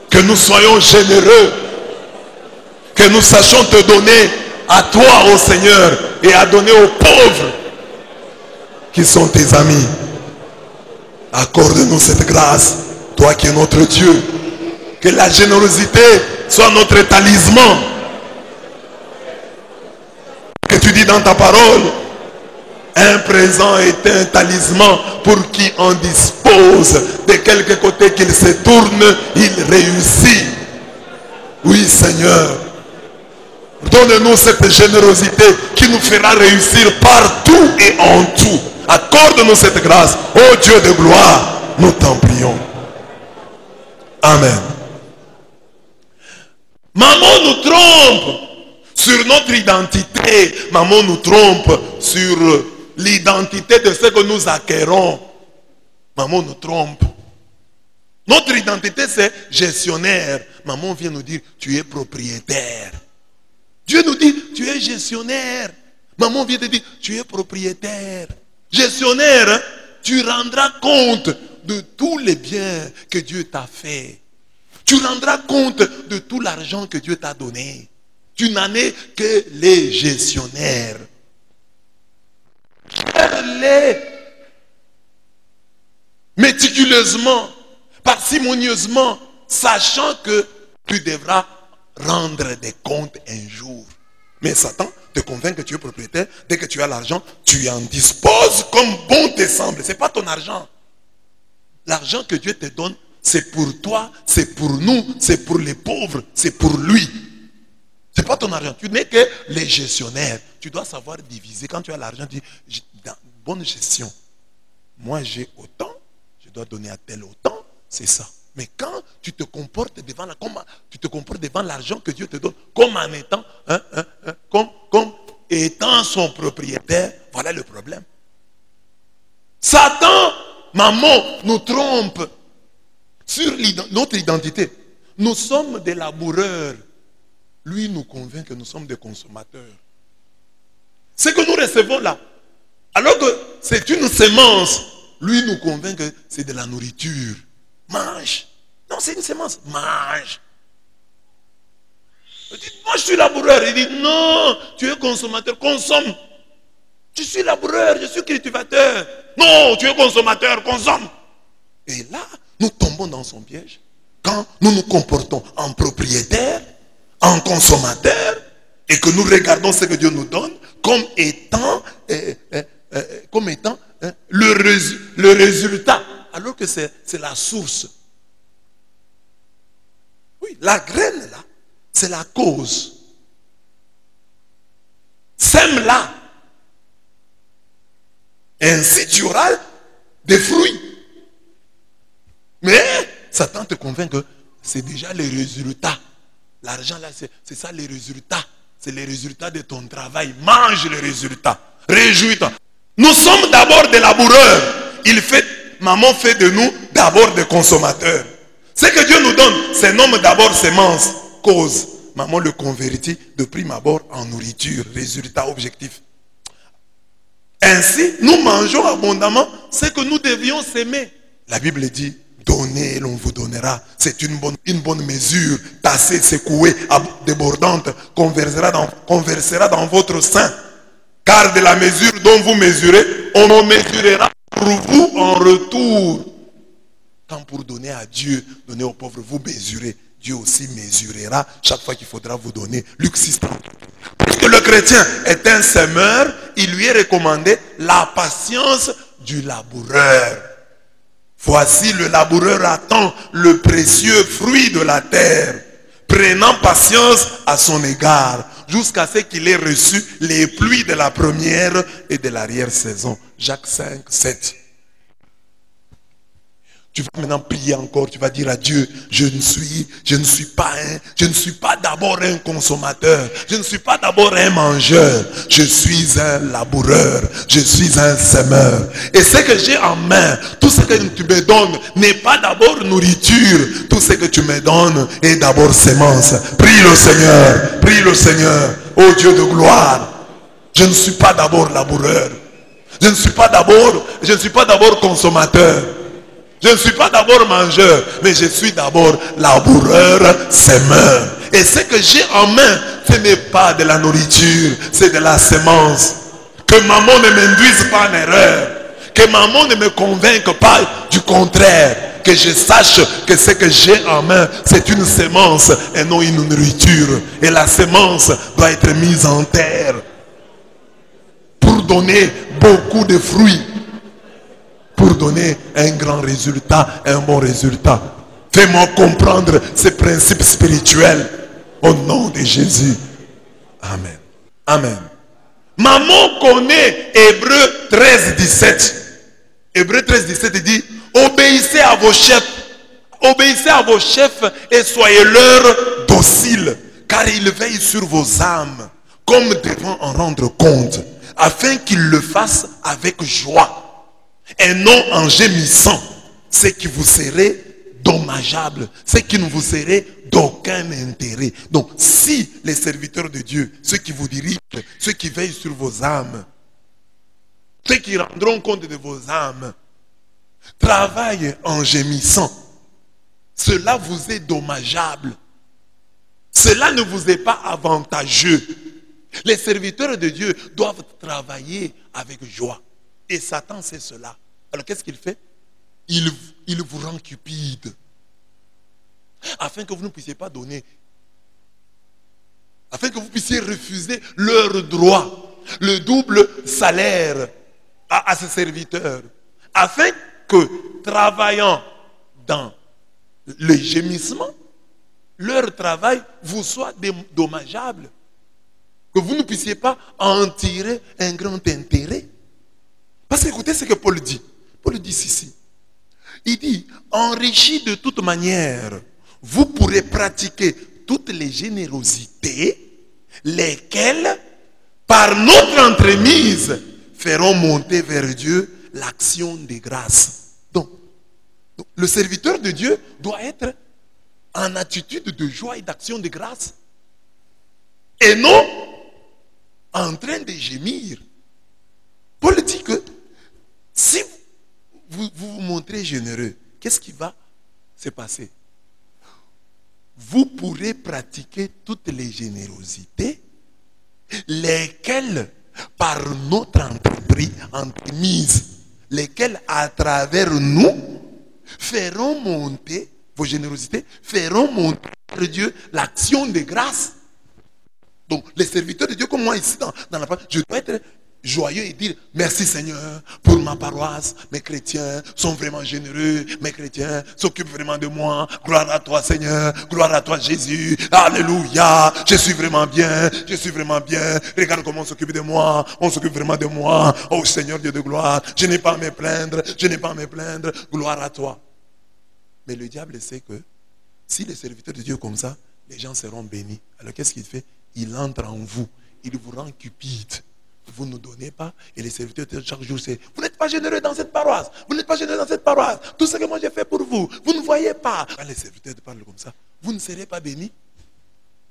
Que nous soyons généreux, que nous sachions te donner à toi, ô Seigneur, et à donner aux pauvres qui sont tes amis. Accorde-nous cette grâce, toi qui es notre Dieu. Que la générosité soit notre talisman. Que tu dis dans ta parole, un présent est un talisman pour qui en dispose. De quelque côté qu'il se tourne, il réussit. Oui, Seigneur. Donne-nous cette générosité qui nous fera réussir partout et en tout. Accorde-nous cette grâce. Ô Dieu de gloire, nous t'en prions. Amen. Maman nous trompe sur notre identité. Maman nous trompe sur l'identité de ce que nous acquérons. Maman nous trompe. Notre identité, c'est gestionnaire. Maman vient nous dire, tu es propriétaire. Dieu nous dit, tu es gestionnaire. Maman vient te dire, tu es propriétaire. Gestionnaire, hein? Tu rendras compte de tous les biens que Dieu t'a fait. Tu rendras compte de tout l'argent que Dieu t'a donné. Tu n'en es que les gestionnaires. Gère-les méticuleusement, parcimonieusement, sachant que tu devras rendre des comptes un jour. Mais Satan te convainc que tu es propriétaire. Dès que tu as l'argent, tu en disposes comme bon te semble. Ce n'est pas ton argent. L'argent que Dieu te donne, c'est pour toi, c'est pour nous, c'est pour les pauvres, c'est pour lui. Ce n'est pas ton argent. Tu n'es que les gestionnaires. Tu dois savoir diviser. Quand tu as l'argent, tu dis, dans bonne gestion. Moi, j'ai autant, je dois donner à tel autant. C'est ça. Mais quand tu te comportes devant l'argent que Dieu te donne, comme en étant, comme étant son propriétaire, voilà le problème. Satan, maman, nous trompe sur notre identité. Nous sommes des laboureurs. Lui nous convainc que nous sommes des consommateurs. Ce que nous recevons là, alors que c'est une semence, lui nous convainc que c'est de la nourriture. Mange. Non, c'est une semence. Mange. Il dit, moi je suis laboureur. Il dit, non, tu es consommateur. Consomme. Je suis laboureur, je suis cultivateur. Non, tu es consommateur. Consomme. Et là, nous tombons dans son piège. Quand nous nous comportons en propriétaire, en consommateur, et que nous regardons ce que Dieu nous donne comme étant, le résultat. Alors que c'est la source. Oui, la graine là, c'est la cause. Sème-la. Ainsi tu auras des fruits. Mais Satan te convainc que c'est déjà les résultats. L'argent là, c'est ça les résultats. C'est les résultats de ton travail. Mange les résultats. Réjouis-toi. Nous sommes d'abord des laboureurs. Maman fait de nous d'abord des consommateurs. Ce que Dieu nous donne, c'est nomme d'abord semence, cause. Maman le convertit de prime abord en nourriture, résultat objectif. Ainsi, nous mangeons abondamment ce que nous devions s'aimer. La Bible dit, donnez, l'on vous donnera. C'est une bonne mesure, tassée, secouée, débordante, qu'on versera dans votre sein. Car de la mesure dont vous mesurez, on en mesurera pour vous en retour. Quand pour donner à Dieu, donner aux pauvres, vous mesurez, Dieu aussi mesurera chaque fois qu'il faudra vous donner. Luc 6, 30. Puisque le chrétien est un semeur, il lui est recommandé la patience du laboureur. Voici le laboureur attend le précieux fruit de la terre, prenant patience à son égard, jusqu'à ce qu'il ait reçu les pluies de la première et de l'arrière-saison. Jacques 5, 7. Tu vas maintenant prier encore, tu vas dire à Dieu, je ne suis pas d'abord un consommateur, je ne suis pas d'abord un mangeur, je suis un laboureur, je suis un semeur. Et ce que j'ai en main, tout ce que tu me donnes n'est pas d'abord nourriture, tout ce que tu me donnes est d'abord sémence. Prie le Seigneur, ô Dieu de gloire. Je ne suis pas d'abord laboureur, je ne suis pas d'abord consommateur. Je ne suis pas d'abord mangeur, mais je suis d'abord laboureur, semeur. Et ce que j'ai en main, ce n'est pas de la nourriture, c'est de la semence. Que maman ne m'induise pas en erreur. Que maman ne me convainque pas du contraire. Que je sache que ce que j'ai en main, c'est une semence et non une nourriture. Et la semence doit être mise en terre pour donner beaucoup de fruits. Pour donner un grand résultat, un bon résultat. Fais-moi comprendre ces principes spirituels au nom de Jésus. Amen. Amen. Maman connaît Hébreux 13, 17. Hébreux 13, 17 dit, obéissez à vos chefs et soyez-leur dociles, car ils veillent sur vos âmes, comme devant en rendre compte, afin qu'ils le fassent avec joie. Et non en gémissant, ce qui vous serait dommageable, ce qui ne vous serait d'aucun intérêt. Donc, si les serviteurs de Dieu, ceux qui vous dirigent, ceux qui veillent sur vos âmes, ceux qui rendront compte de vos âmes, travaillent en gémissant, cela vous est dommageable. Cela ne vous est pas avantageux. Les serviteurs de Dieu doivent travailler avec joie. Et Satan sait cela. Alors qu'est-ce qu'il fait? Il vous rend cupide. Afin que vous ne puissiez pas donner. Afin que vous puissiez refuser leur droit. Le double salaire à ses serviteurs. Afin que, travaillant dans le gémissement, leur travail vous soit dommageable. Que vous ne puissiez pas en tirer un grand intérêt. Parce que écoutez ce que Paul dit. Paul dit ceci. Il dit, enrichi de toute manière, vous pourrez pratiquer toutes les générosités, lesquelles, par notre entremise, feront monter vers Dieu l'action des grâces. Donc, le serviteur de Dieu doit être en attitude de joie et d'action de grâce. Et non en train de gémir. Paul dit que si vous vous montrez généreux, qu'est-ce qui va se passer? Vous pourrez pratiquer toutes les générosités, lesquelles, par notre entremise, lesquelles, à travers nous, feront monter, vos générosités, feront monter vers Dieu l'action de grâce. Donc, les serviteurs de Dieu, comme moi ici, dans la parole, je dois être joyeux et dire merci Seigneur pour ma paroisse. Mes chrétiens sont vraiment généreux, mes chrétiens s'occupent vraiment de moi. Gloire à toi Seigneur, gloire à toi Jésus, alléluia, je suis vraiment bien, regarde comment on s'occupe de moi, on s'occupe vraiment de moi. Oh Seigneur Dieu de gloire, je n'ai pas à me plaindre, gloire à toi. Mais le diable sait que si les serviteurs de Dieu comme ça, les gens seront bénis. Alors qu'est-ce qu'il fait? Il entre en vous, il vous rend cupide. Vous ne donnez pas, et les serviteurs chaque jour c'est, vous n'êtes pas généreux dans cette paroisse, tout ce que moi j'ai fait pour vous, vous ne voyez pas. Quand les serviteurs parlent comme ça, vous ne serez pas bénis.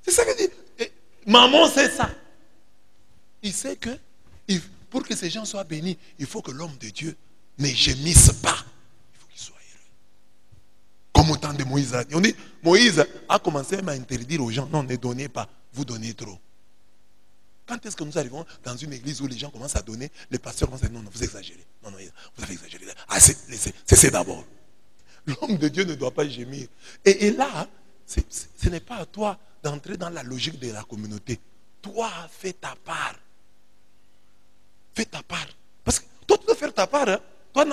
C'est ça que dit. Et maman sait ça. Il sait que pour que ces gens soient bénis, il faut que l'homme de Dieu ne gémisse pas. Il faut qu'il soit heureux. Comme au temps de Moïse. On dit, Moïse a commencé même à interdire aux gens, non, ne donnez pas, vous donnez trop. Quand est-ce que nous arrivons dans une église où les gens commencent à donner, les pasteurs commencent à dire non, vous exagérez. Non, vous avez exagéré. Ah, cessez d'abord. L'homme de Dieu ne doit pas gémir. Et là, ce n'est pas à toi d'entrer dans la logique de la communauté. Toi, fais ta part. Fais ta part. Parce que toi, tu dois faire ta part. Hein. Toi,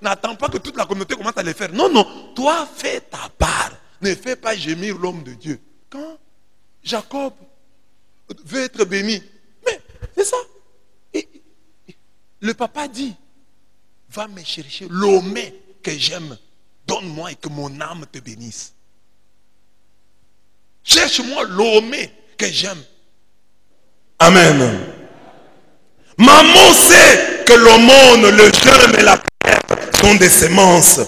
n'attends pas que toute la communauté commence à le faire. Non, non. Toi, fais ta part. Ne fais pas gémir l'homme de Dieu. Quand Jacob veut être béni, mais c'est ça. Et le papa dit, va me chercher l'homme que j'aime. Donne-moi et que mon âme te bénisse. Cherche-moi l'homme que j'aime. Amen. Maman sait que l'aumône, le jeûne et la prière sont des semences.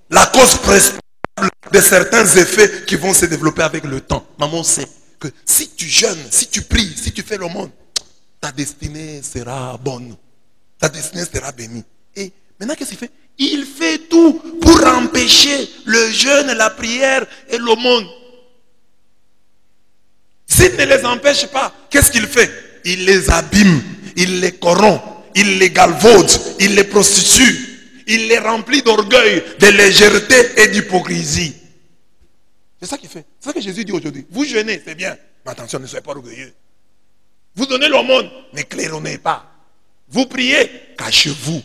La cause principale de certains effets qui vont se développer avec le temps. Maman sait que si tu jeûnes, si tu pries, si tu fais l'aumône, ta destinée sera bonne. Ta destinée sera bénie. Et maintenant, qu'est-ce qu'il fait? Il fait tout pour empêcher le jeûne, la prière et l'aumône. S'il ne les empêche pas, qu'est-ce qu'il fait? Il les abîme, il les corrompt, il les galvaude, il les prostitue, il les remplit d'orgueil, de légèreté et d'hypocrisie. C'est ça qu'il fait. C'est ça que Jésus dit aujourd'hui. Vous jeûnez, c'est bien, mais attention, ne soyez pas orgueilleux. Vous donnez l'aumône, ne claironnez pas. Vous priez, cachez-vous.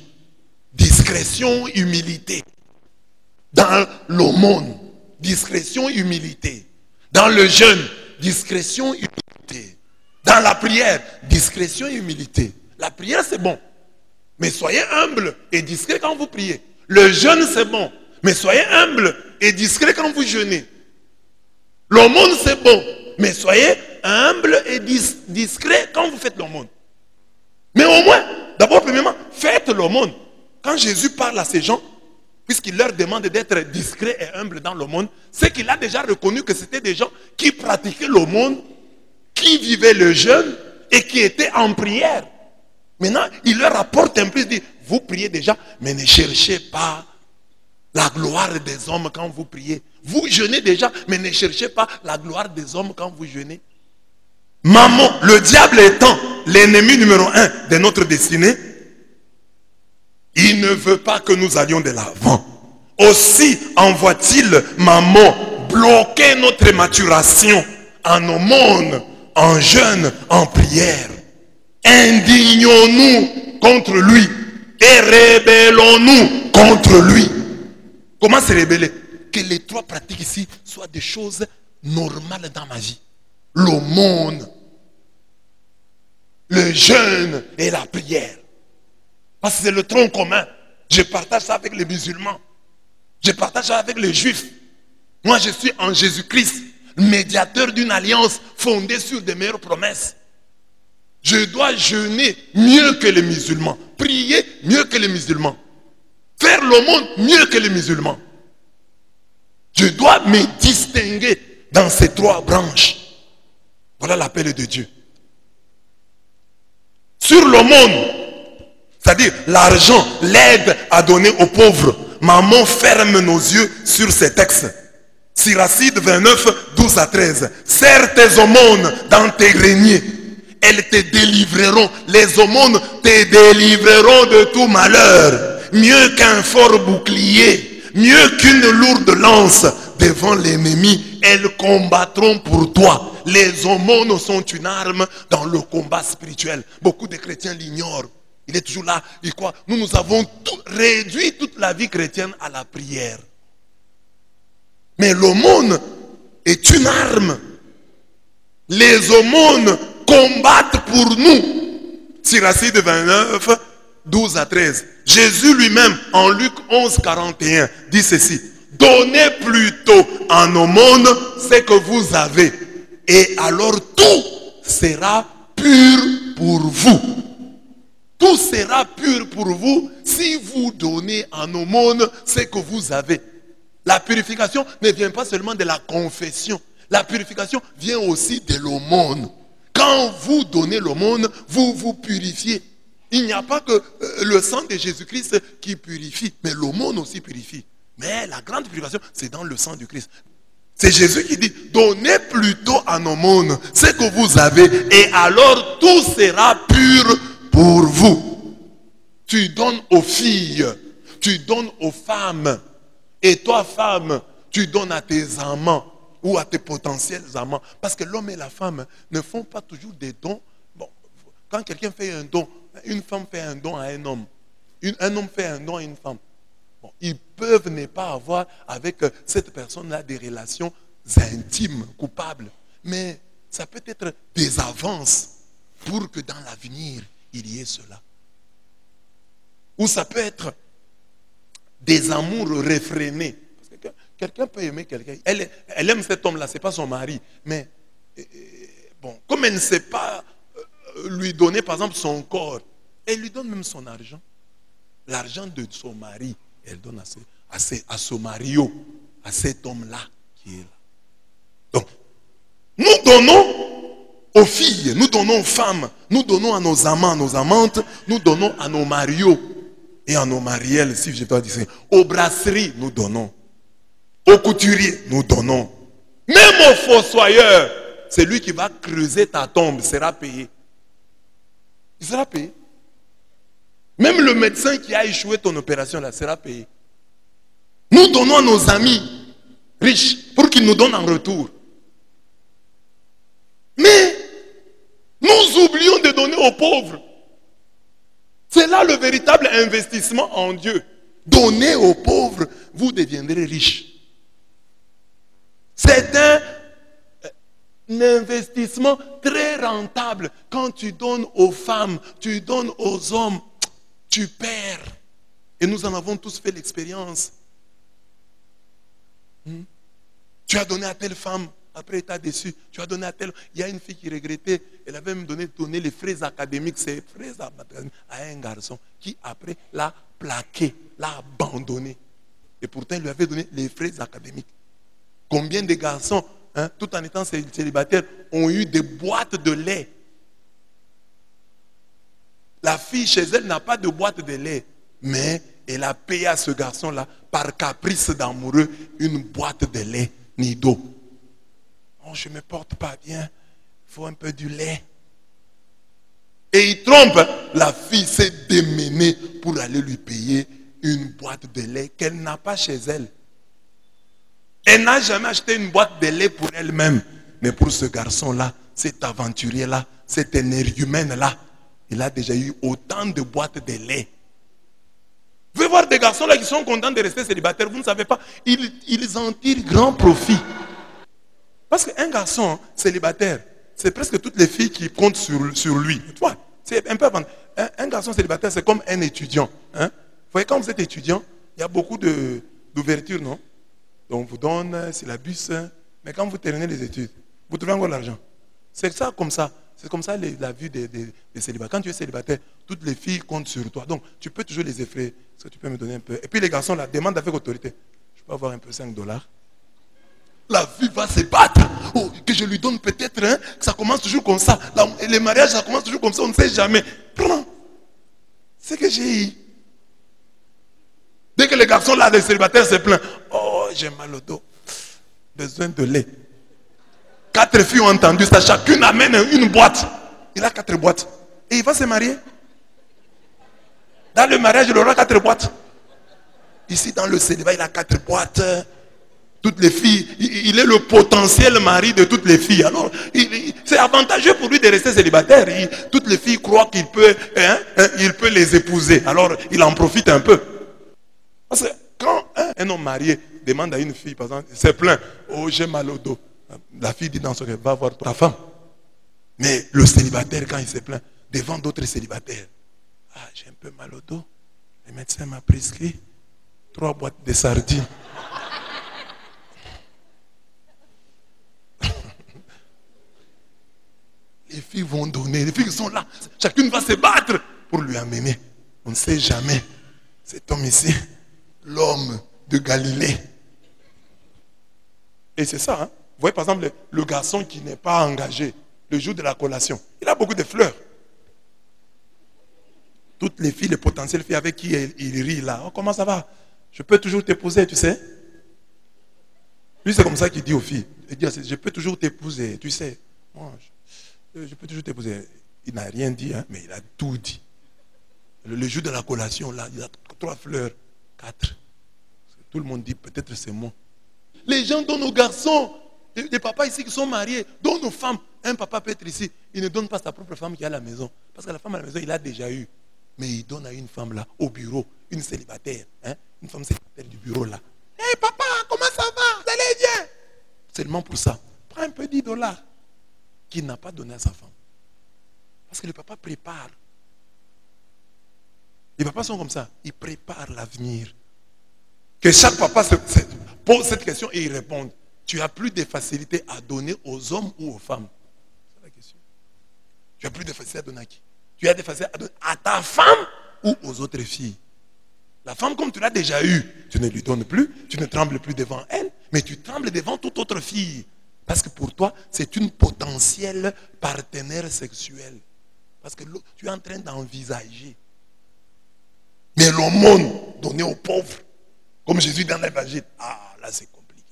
Discrétion, humilité. Dans l'aumône, discrétion, humilité. Dans le jeûne, discrétion, humilité. Dans la prière, discrétion et humilité. La prière, c'est bon. Mais soyez humble et discret quand vous priez. Le jeûne, c'est bon. Mais soyez humble et discret quand vous jeûnez. L'aumône, c'est bon. Mais soyez humble et discret quand vous faites l'aumône. Mais au moins, d'abord, premièrement, faites l'aumône. Quand Jésus parle à ces gens, puisqu'il leur demande d'être discrets et humbles dans l'aumône, c'est qu'il a déjà reconnu que c'était des gens qui pratiquaient l'aumône, qui vivaient le jeûne et qui étaient en prière. Maintenant, il leur apporte un peu, il dit, vous priez déjà, mais ne cherchez pas la gloire des hommes quand vous priez. Vous jeûnez déjà, mais ne cherchez pas la gloire des hommes quand vous jeûnez. Maman, le diable étant l'ennemi numéro 1 de notre destinée, il ne veut pas que nous allions de l'avant. Aussi envoie-t-il, maman, bloquer notre maturation en aumône, en jeûne, en prière. Indignons-nous contre lui et rébellons-nous contre lui. Comment se rébeller? Que les trois pratiques ici soient des choses normales dans ma vie. L'aumône, le jeûne et la prière. Parce que c'est le tronc commun. Je partage ça avec les musulmans. Je partage ça avec les juifs. Moi, je suis en Jésus-Christ, médiateur d'une alliance fondée sur des meilleures promesses. Je dois jeûner mieux que les musulmans. Prier mieux que les musulmans. Faire l'aumône mieux que les musulmans. Je dois me distinguer dans ces trois branches. Voilà l'appel de Dieu. Sur l'aumône, c'est-à-dire l'argent, l'aide à donner aux pauvres. Maman ferme nos yeux sur ces textes. Siracide 29, 12 à 13. Serre tes aumônes dans tes greniers. Elles te délivreront. Les aumônes te délivreront de tout malheur. Mieux qu'un fort bouclier. Mieux qu'une lourde lance devant l'ennemi. Elles combattront pour toi. Les aumônes sont une arme dans le combat spirituel. Beaucoup de chrétiens l'ignorent. Il est toujours là, il croit. Nous avons réduit toute la vie chrétienne à la prière. Mais l'aumône est une arme. Les aumônes combattent pour nous. Siracide 29, 12 à 13. Jésus lui-même, en Luc 11, 41, dit ceci. Donnez plutôt en aumône ce que vous avez. Et alors tout sera pur pour vous. Tout sera pur pour vous si vous donnez en aumône ce que vous avez. La purification ne vient pas seulement de la confession. La purification vient aussi de l'aumône. Quand vous donnez l'aumône, vous vous purifiez. Il n'y a pas que le sang de Jésus-Christ qui purifie, mais l'aumône aussi purifie. Mais la grande purification, c'est dans le sang du Christ. C'est Jésus qui dit, donnez plutôt en aumône ce que vous avez, et alors tout sera pur pour vous. Tu donnes aux filles, tu donnes aux femmes, Et toi, femme, tu donnes à tes amants ou à tes potentiels amants. Parce que l'homme et la femme ne font pas toujours des dons. Bon, quand quelqu'un fait un don, une femme fait un don à un homme. Un homme fait un don à une femme. Bon, ils peuvent ne pas avoir avec cette personne-là des relations intimes, coupables. Mais ça peut être des avances pour que dans l'avenir, il y ait cela. Ou ça peut être des amours réfrénés. Parce que quelqu'un peut aimer quelqu'un. Elle aime cet homme-là, ce n'est pas son mari. Mais, bon, comme elle ne sait pas lui donner, par exemple, son corps, elle lui donne même son argent. L'argent de son mari, elle donne à son mario, à cet homme-là qui est là. Donc, nous donnons aux filles, nous donnons aux femmes, nous donnons à nos amants, à nos amantes, nous donnons à nos marios et à nos marielles, si je dois dire ça. Aux brasseries, nous donnons. Aux couturiers, nous donnons. Même au fossoyeur, c'est lui qui va creuser ta tombe, sera payé. Il sera payé. Même le médecin qui a échoué ton opération là sera payé. Nous donnons à nos amis riches pour qu'ils nous donnent en retour. Mais nous oublions de donner aux pauvres. C'est là le véritable investissement en Dieu. Donnez aux pauvres, vous deviendrez riches. C'est un investissement très rentable. Quand tu donnes aux femmes, tu donnes aux hommes, tu perds. Et nous en avons tous fait l'expérience. Tu as donné à telle femme, après tu as déçu. Tu as donné à telle. Il y a une fille qui regrettait, elle avait même donné les frais académiques, ses frais académiques à un garçon qui après l'a plaqué, l'a abandonné. Et pourtant il lui avait donné les frais académiques. Combien de garçons, tout en étant célibataires, ont eu des boîtes de lait? La fille chez elle n'a pas de boîte de lait, mais elle a payé à ce garçon-là, par caprice d'amoureux, une boîte de lait Nido. Oh, je ne me porte pas bien, il faut un peu du lait. Et il trompe, la fille s'est démenée pour aller lui payer une boîte de lait qu'elle n'a pas chez elle. Elle n'a jamais acheté une boîte de lait pour elle-même. Mais pour ce garçon-là, cet aventurier-là, cet énergumène-là, il a déjà eu autant de boîtes de lait. Vous pouvez voir des garçons là qui sont contents de rester célibataires. Vous ne savez pas, ils en tirent grand profit. Parce qu'un garçon célibataire, c'est presque toutes les filles qui comptent sur lui. Tu vois, c'est un peu avant. Un garçon célibataire, c'est comme un étudiant. Vous voyez, quand vous êtes étudiant, il y a beaucoup d'ouverture, non? Donc, on vous donne syllabus, mais quand vous terminez les études, vous trouvez encore l'argent. C'est ça comme ça. C'est comme ça la vie des célibataires. Quand tu es célibataire, toutes les filles comptent sur toi. Donc, tu peux toujours les effrayer. Est-ce que tu peux me donner un peu? Et puis les garçons, là, demandent avec autorité. Je peux avoir un peu $5. La vie va se battre. Oh, que je lui donne peut-être, ça commence toujours comme ça. Les mariages, ça commence toujours comme ça, on ne sait jamais. Prends. C'est que j'ai eu. Dès que les garçons, là, les célibataires se plaignent. Oh, j'ai mal au dos. Besoin de lait. 4 filles ont entendu ça. Chacune amène une boîte. Il a 4 boîtes. Et il va se marier. Dans le mariage, il aura 4 boîtes. Ici, dans le célibat, il a 4 boîtes. Toutes les filles. Il est le potentiel mari de toutes les filles. Alors, c'est avantageux pour lui de rester célibataire. Toutes les filles croient qu'il peut, il peut les épouser. Alors, il en profite un peu. Parce que quand un homme marié demande à une fille, par exemple, il se plaint, oh j'ai mal au dos. La fille dit dans son cœur, va voir ta femme. Mais le célibataire, quand il se plaint, devant d'autres célibataires, ah j'ai un peu mal au dos. Le médecin m'a prescrit 3 boîtes de sardines. Les filles vont donner, les filles sont là, chacune va se battre pour lui amener. On ne sait jamais. Cet homme ici, l'homme de Galilée. Et c'est ça, hein? Vous voyez par exemple le garçon qui n'est pas engagé le jour de la collation. Il a beaucoup de fleurs. Toutes les filles, les potentielles filles avec qui il rit là. Oh, comment ça va? Je peux toujours t'épouser, tu sais. Lui, c'est comme ça qu'il dit aux filles. Il dit, je peux toujours t'épouser, tu sais. Moi, je peux toujours t'épouser. Il n'a rien dit, hein, mais il a tout dit. Le jour de la collation, là, il a 3 fleurs, 4. Tout le monde dit, peut-être c'est moi. Les gens donnent aux garçons, les papas ici qui sont mariés, donnent aux femmes. Un papa peut être ici, il ne donne pas sa propre femme qui est à la maison. Parce que la femme à la maison, il a déjà eu. Mais il donne à une femme là, au bureau, une célibataire. Hein? Une femme célibataire du bureau là. Hé papa, comment ça va? Vous allez bien? Seulement pour ça. Prends un peu 10 dollars qu'il n'a pas donné à sa femme. Parce que le papa prépare. Les papas sont comme ça. Ils préparent l'avenir. Que chaque papa se pose cette question et il répond. Tu as plus de facilité à donner aux hommes ou aux femmes? C'est la question. Tu as plus de facilité à donner à qui? Tu as des facilités à donner à ta femme ou aux autres filles? La femme, comme tu l'as déjà eue, tu ne lui donnes plus, tu ne trembles plus devant elle, mais tu trembles devant toute autre fille. Parce que pour toi, c'est une potentielle partenaire sexuelle. Parce que tu es en train d'envisager. Mais l'aumône donnée aux pauvres, comme Jésus dans l'évangile, là c'est compliqué.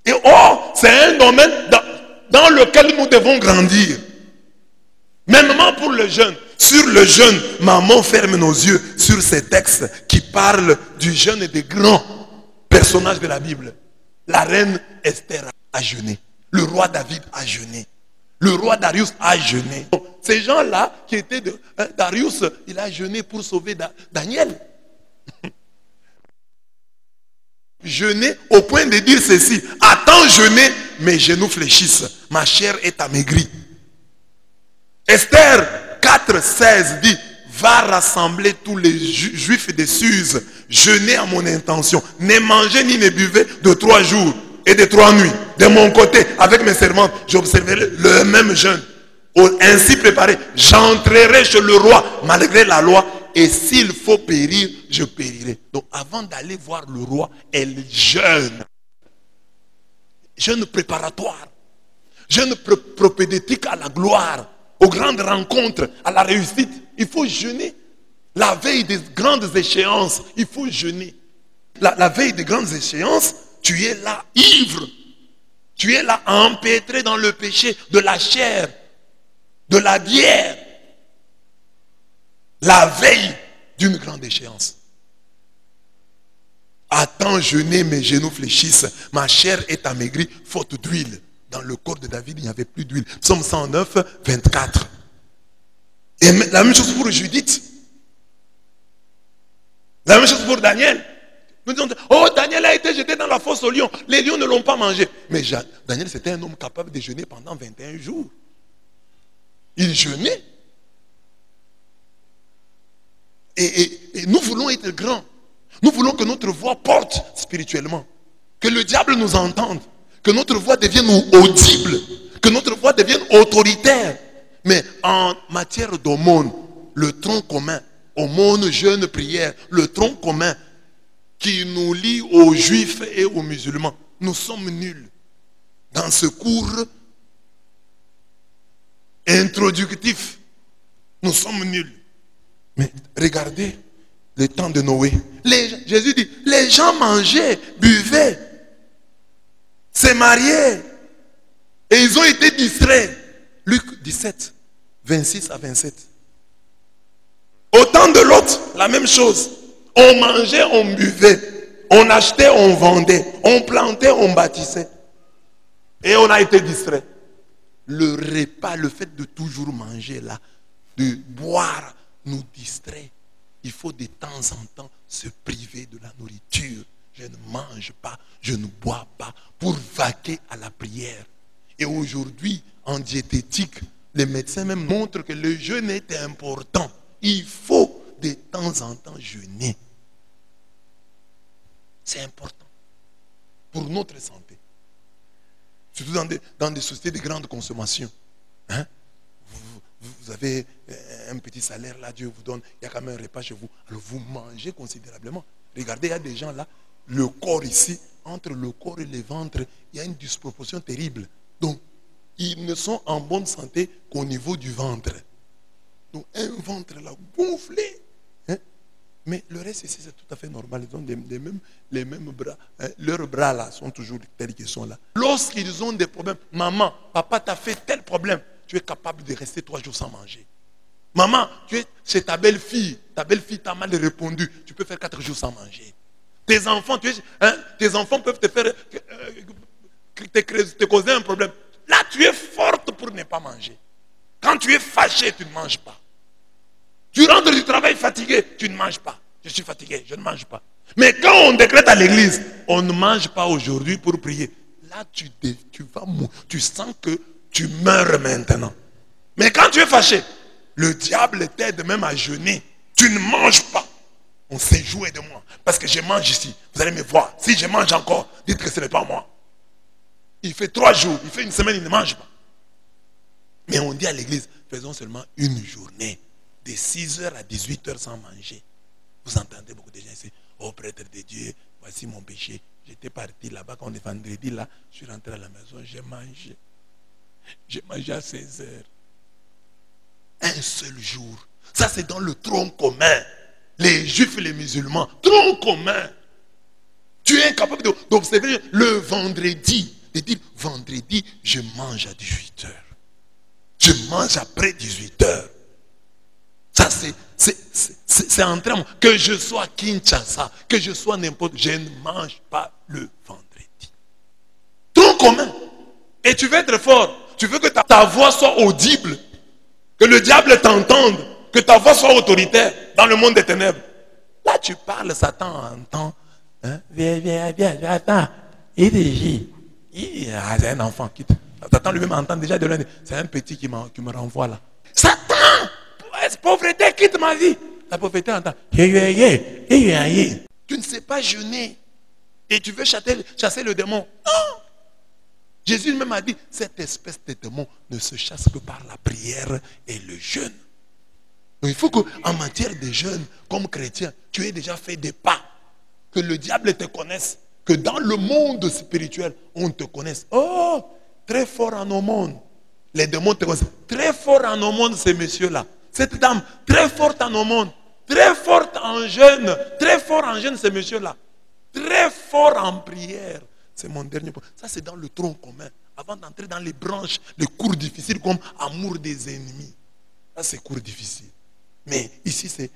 Et c'est un domaine dans lequel nous devons grandir. Mêmement pour le jeûne. Sur le jeûne, maman ferme nos yeux sur ces textes qui parlent du jeûne et des grands personnages de la Bible. La reine Esther a jeûné. Le roi David a jeûné. Le roi Darius a jeûné. Ces gens-là qui étaient Darius, il a jeûné pour sauver Daniel. Jeûner au point de dire ceci. Attends jeûner, mes genoux fléchissent. Ma chair est amaigrie. Esther 4,16 dit, va rassembler tous les juifs de Suse, jeûner à mon intention, ne mangez ni ne buvez de 3 jours et de 3 nuits. De mon côté, avec mes servantes, j'observerai le même jeûne. Ainsi préparé, j'entrerai chez le roi malgré la loi, et s'il faut périr, je périrai. Donc avant d'aller voir le roi, elle jeûne. Jeûne préparatoire. Jeûne propédétique à la gloire, aux grandes rencontres, à la réussite. Il faut jeûner. La veille des grandes échéances, il faut jeûner. La veille des grandes échéances, tu es là ivre. Tu es là empêtré dans le péché de la chair, de la bière. La veille d'une grande échéance. Attends jeûner, mes genoux fléchissent. Ma chair est amaigrie, faute d'huile. Dans le corps de David, il n'y avait plus d'huile. Psaume 109, 24. Et la même chose pour Judith. La même chose pour Daniel. Nous disons, Daniel a été jeté dans la fosse aux lions. Les lions ne l'ont pas mangé. Mais Daniel, c'était un homme capable de jeûner pendant 21 jours. Il jeûnait. Et nous voulons être grands. Nous voulons que notre voix porte spirituellement. Que le diable nous entende. Que notre voix devienne audible. Que notre voix devienne autoritaire. Mais en matière d'aumône, le tronc commun, aumône, jeûne, prière, le tronc commun qui nous lie aux juifs et aux musulmans, nous sommes nuls. Dans ce cours introductif, nous sommes nuls. Mais regardez le temps de Noé. Jésus dit, les gens mangeaient, buvaient, se mariaient. Et ils ont été distraits. Luc 17, 26 à 27. Au temps de l'autre, la même chose. On mangeait, on buvait. On achetait, on vendait. On plantait, on bâtissait. Et on a été distraits. Le repas, le fait de toujours manger là, de boire, nous distrait. Il faut de temps en temps se priver de la nourriture. Je ne mange pas, je ne bois pas pour vaquer à la prière. Et aujourd'hui, en diététique, les médecins même montrent que le jeûne est important. Il faut de temps en temps jeûner. C'est important pour notre santé. Surtout dans des sociétés de grande consommation. Hein? Vous avez un petit salaire là, Dieu vous donne, il y a quand même un repas chez vous. Alors vous mangez considérablement. Regardez, il y a des gens là, le corps ici, entre le corps et le ventre, il y a une disproportion terrible. Donc, ils ne sont en bonne santé qu'au niveau du ventre. Donc, un ventre là gonflé. Hein? Mais le reste ici, c'est tout à fait normal. Ils ont les mêmes bras. Hein? Leurs bras là sont toujours tels qu'ils sont là. Lorsqu'ils ont des problèmes, maman, papa t'a fait tel problème, tu es capable de rester 3 jours sans manger. Maman, tu es chez ta belle-fille t'a mal répondu, tu peux faire 4 jours sans manger. Tes enfants, tes enfants peuvent te faire te causer un problème. Là, tu es forte pour ne pas manger. Quand tu es fâché, tu ne manges pas. Tu rentres du travail fatigué, tu ne manges pas. Je suis fatigué, je ne mange pas. Mais quand on décrète à l'église, on ne mange pas aujourd'hui pour prier. Là, tu vas mourir. Tu sens que tu meurs maintenant. Mais quand tu es fâché, le diable t'aide même à jeûner. Tu ne manges pas. On s'est joué de moi. Parce que je mange ici. Vous allez me voir. Si je mange encore, dites que ce n'est pas moi. Il fait 3 jours, il fait une semaine, il ne mange pas. Mais on dit à l'église, faisons seulement une journée. De 6h à 18h sans manger. Vous entendez beaucoup de gens ici. Oh prêtre de Dieu, voici mon péché. J'étais parti là-bas quand on est vendredi là. Je suis rentré à la maison, j'ai mangé. J'ai mangé à 16h. Un seul jour. Ça c'est dans le tronc commun. Les juifs et les musulmans. Tronc commun. Tu es incapable d'observer le vendredi. De dire vendredi, je mange à 18h. Je mange après 18h. Ça, c'est en termes, que je sois Kinshasa, que je sois n'importe, je ne mange pas le vendredi. Tronc commun. Et tu veux être fort. Tu veux que ta voix soit audible. Que le diable t'entende. Que ta voix soit autoritaire dans le monde des ténèbres. Là, tu parles, Satan entend. Hein? Viens, attends. C'est un enfant. Satan lui-même entend déjà de loin. C'est un petit qui me renvoie là. Satan! Pauvreté, quitte ma vie. La pauvreté entend. Tu ne sais pas jeûner. Et tu veux chasser le démon. Non. Jésus même a dit, cette espèce de démon ne se chasse que par la prière et le jeûne. Donc il faut qu'en matière de jeûne, comme chrétien, tu aies déjà fait des pas. Que le diable te connaisse. Que dans le monde spirituel, on te connaisse. Oh, très fort en aumône. Les démons te connaissent. Très fort en aumône, ces messieurs-là. Cette dame, très forte en aumône, très forte en jeûne, ces messieurs-là. Très fort en prière. C'est mon dernier point. Ça, c'est dans le tronc commun. Avant d'entrer dans les branches, les cours difficiles comme amour des ennemis. Ça, c'est cours difficiles. Mais ici, c'est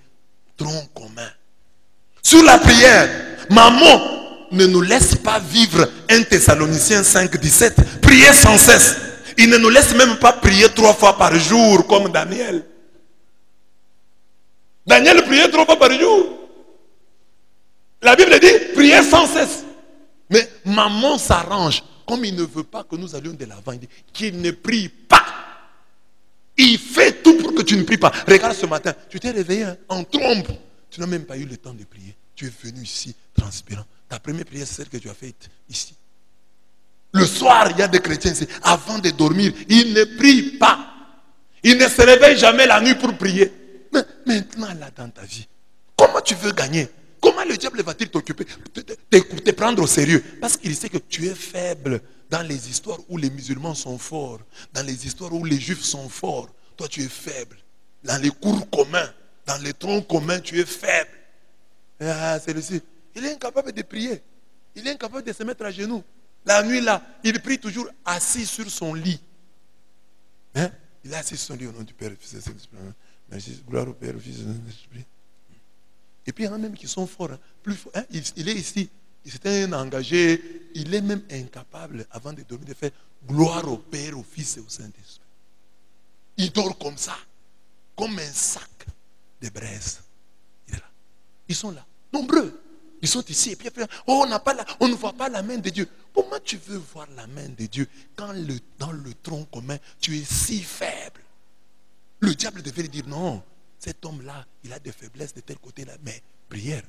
tronc commun. Sur la prière, maman ne nous laisse pas vivre 1 Thessaloniciens 5, 17. Prier sans cesse. Il ne nous laisse même pas prier 3 fois par jour comme Daniel. Daniel priait 3 fois par jour. La Bible dit, priez sans cesse. Mais maman s'arrange. Comme il ne veut pas que nous allions de l'avant, il dit qu'il ne prie pas. Il fait tout pour que tu ne pries pas. Regarde ce matin, tu t'es réveillé en trompe. Tu n'as même pas eu le temps de prier. Tu es venu ici, transpirant. Ta première prière, c'est celle que tu as faite ici. Le soir, il y a des chrétiens ici. Avant de dormir, ils ne prient pas. Ils ne se réveillent jamais la nuit pour prier. Mais maintenant, là, dans ta vie, comment tu veux gagner? Comment le diable va-t-il t'occuper, te prendre au sérieux? Parce qu'il sait que tu es faible dans les histoires où les musulmans sont forts, dans les histoires où les juifs sont forts. Toi, tu es faible. Dans les cours communs, dans les troncs communs, tu es faible. Ah, celui-ci, il est incapable de prier. Il est incapable de se mettre à genoux. La nuit, là, il prie toujours assis sur son lit. Hein? Il est assis sur son lit au nom du Père, du Fils et du Saint-Esprit. Merci, gloire au Père, au Fils et au Saint-Esprit. Et puis il y en a même qui sont forts. Hein, plus forts, hein, il est ici. Il s'était engagé. Il est même incapable, avant de dormir, de faire gloire au Père, au Fils et au Saint-Esprit. Il dort comme ça. Comme un sac de braise. Il est là. Ils sont là. Nombreux. Ils sont ici. Et puis oh, on ne voit pas la main de Dieu. Comment tu veux voir la main de Dieu quand dans le tronc commun, tu es si faible? Le diable devait lui dire non. Cet homme-là, il a des faiblesses de tel côté-là. Mais prière,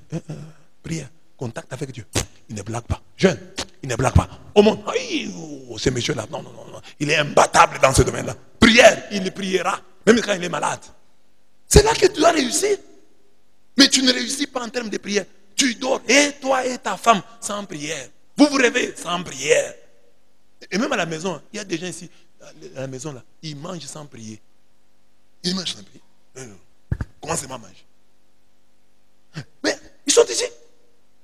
prière, contact avec Dieu. Il ne blague pas. Jeune, il ne blague pas. Au monde, ce monsieur-là, non. Il est imbattable dans ce domaine-là. Prière, il priera. Même quand il est malade. C'est là que tu dois réussir. Mais tu ne réussis pas en termes de prière. Tu dors, et toi et ta femme, sans prière. Vous vous réveillez sans prière. Et même à la maison, il y a des gens ici, à la maison, là, ils mangent sans prier. Ils mangent sans prier. Comment c'est ma mange? Mais ils sont ici.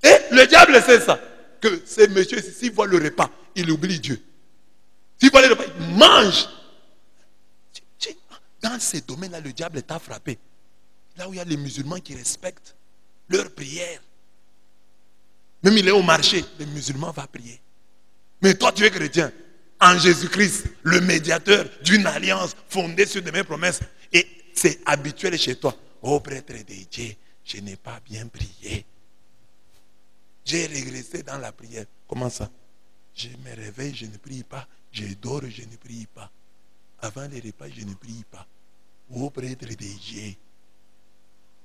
Et le diable sait ça. Que ces messieurs, s'ils voient le repas, ils oublient Dieu. S'ils voient le repas, ils mangent. Dans ces domaines-là, le diable t'a frappé. Là où il y a les musulmans qui respectent leur prière. Même il est au marché, le musulman va prier. Mais toi, tu es chrétien. En Jésus-Christ, le médiateur d'une alliance fondée sur de mes promesses. Et c'est habituel chez toi. Oh prêtre de Dieu, je n'ai pas bien prié. J'ai régressé dans la prière. Comment ça? Je me réveille, je ne prie pas. Je dors, je ne prie pas. Avant les repas, je ne prie pas. Oh prêtre de Dieu.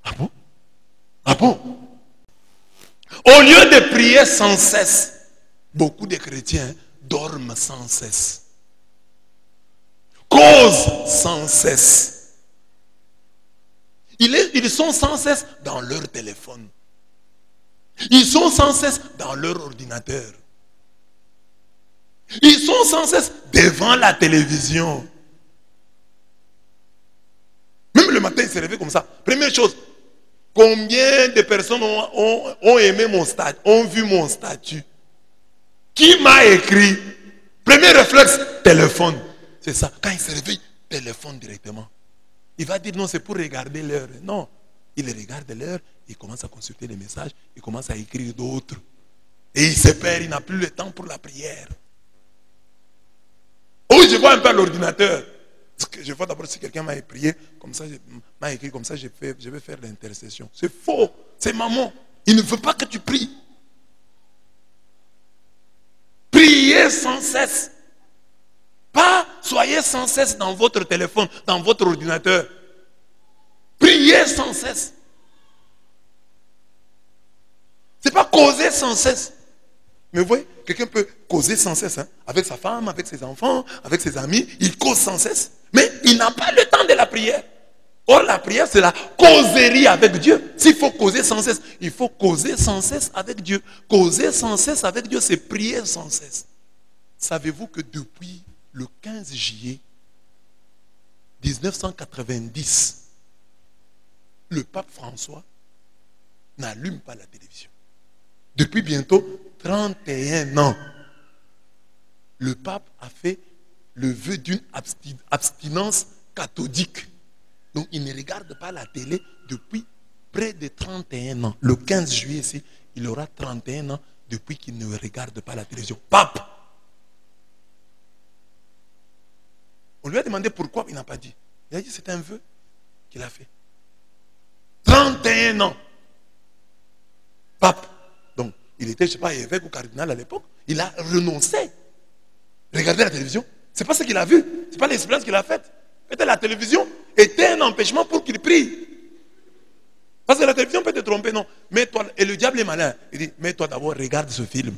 Ah bon? Ah bon? Au lieu de prier sans cesse, beaucoup de chrétiens dorment sans cesse, causent sans cesse. Ils sont sans cesse dans leur téléphone. Ils sont sans cesse dans leur ordinateur. Ils sont sans cesse devant la télévision. Même le matin, ils se réveillent comme ça. Première chose, combien de personnes ont aimé mon statut, ont vu mon statut? Qui m'a écrit? Premier réflexe, téléphone. C'est ça. Quand il se réveille, téléphone directement. Il va dire non, c'est pour regarder l'heure. Non. Il regarde l'heure, il commence à consulter les messages, il commence à écrire d'autres. Et il se perd, il n'a plus le temps pour la prière. Oui, je vois un peu l'ordinateur. Je vois d'abord si quelqu'un m'a prié, comme ça, m'a écrit, comme ça, je vais faire l'intercession. C'est faux. C'est maman. Il ne veut pas que tu pries. Priez sans cesse. Pas soyez sans cesse dans votre téléphone, dans votre ordinateur. Priez sans cesse. Ce n'est pas causer sans cesse. Mais vous voyez, quelqu'un peut causer sans cesse, hein, avec sa femme, avec ses enfants, avec ses amis. Il cause sans cesse. Mais il n'a pas le temps de la prière. Or, la prière, c'est la causerie avec Dieu. S'il faut causer sans cesse, il faut causer sans cesse avec Dieu. Causer sans cesse avec Dieu, c'est prier sans cesse. Savez-vous que depuis le 15 juillet 1990, le pape François n'allume pas la télévision. Depuis bientôt 31 ans, le pape a fait le vœu d'une abstinence cathodique. Donc il ne regarde pas la télé depuis près de 31 ans. Le 15 juillet ici, il aura 31 ans depuis qu'il ne regarde pas la télévision. Pape! On lui a demandé pourquoi, il n'a pas dit. Il a dit c'est un vœu qu'il a fait. 31 ans. Pape. Donc, il était, je ne sais pas, évêque ou cardinal à l'époque. Il a renoncé. Regardez la télévision. Ce n'est pas ce qu'il a vu. Ce n'est pas l'expérience qu'il a faite. Peut-être la télévision était un empêchement pour qu'il prie. Parce que la télévision peut te tromper, non. Mets-toi, et le diable est malin. Il dit, mets-toi d'abord, regarde ce film.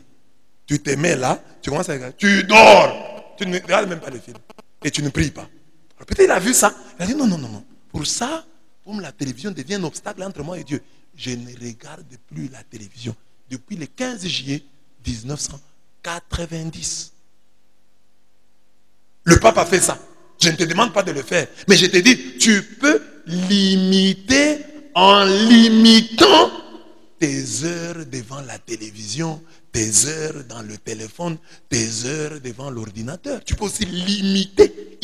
Tu te mets là, tu commences à regarder. Tu dors. Tu ne regardes même pas le film. Et tu ne pries pas. Alors peut-être il a vu ça. Il a dit, non, non, non, non. Pour ça, comme la télévision devient un obstacle entre moi et Dieu, je ne regarde plus la télévision. Depuis le 15 juillet 1990. Le pape a fait ça. Je ne te demande pas de le faire. Mais je te dis, tu peux limiter en limitant tes heures devant la télévision, tes heures dans le téléphone, tes heures devant l'ordinateur. Tu peux aussi limiter,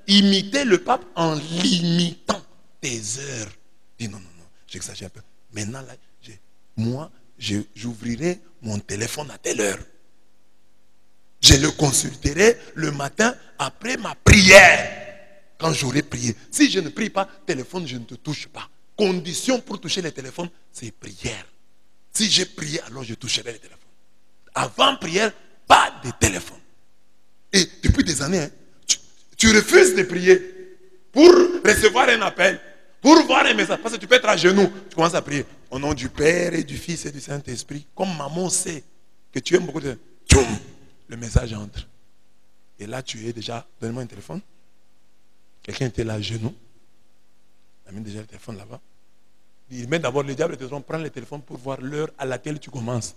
imiter le pape en limitant tes heures. Dis non, non, non, j'exagère un peu. Maintenant, là, moi, j'ouvrirai mon téléphone à telle heure. Je le consulterai le matin après ma prière. Quand j'aurai prié. Si je ne prie pas, téléphone, je ne te touche pas. Condition pour toucher les téléphones, c'est prière. Si j'ai prié, alors je toucherai les téléphones. Avant prière, pas de téléphone. Et depuis des années, hein, tu refuses de prier pour recevoir un appel, pour voir un message. Parce que tu peux être à genoux, tu commences à prier. Au nom du Père et du Fils et du Saint-Esprit. Comme maman sait que tu aimes beaucoup de... Tchoum, le message entre. Et là, tu es déjà... Donne-moi un téléphone. Quelqu'un était là à genoux. Il a mis déjà le téléphone là-bas. Il met d'abord le diable et te dit, prends le téléphone pour voir l'heure à laquelle tu commences.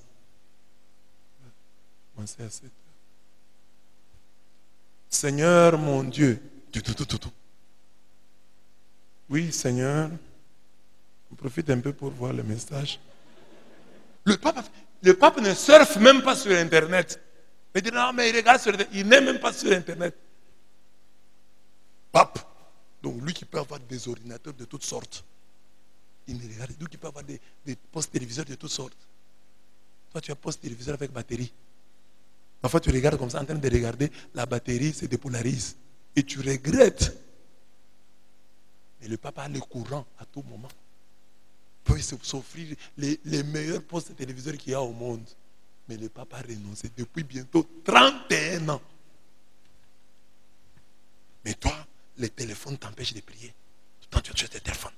Commencez à 7 heures. Seigneur mon Dieu. Tout. Oui, Seigneur. On profite un peu pour voir le message. Le pape ne surfe même pas sur Internet. Il dit non, mais il regarde sur Internet. Il n'est même pas sur Internet. Pape. Donc lui qui peut avoir des ordinateurs de toutes sortes. Il ne regarde. Lui qui peut avoir des postes téléviseurs de toutes sortes. Toi, tu as posé téléviseur avec batterie. Parfois, tu regardes comme ça, en train de regarder, la batterie se dépolarise. Et tu regrettes. Mais le papa a le courant à tout moment. Il peut s'offrir les meilleurs postes de téléviseurs qu'il y a au monde. Mais le papa a renoncé depuis bientôt 31 ans. Mais toi, les téléphones t'empêchent de prier. Tout le temps, tu as tes téléphones.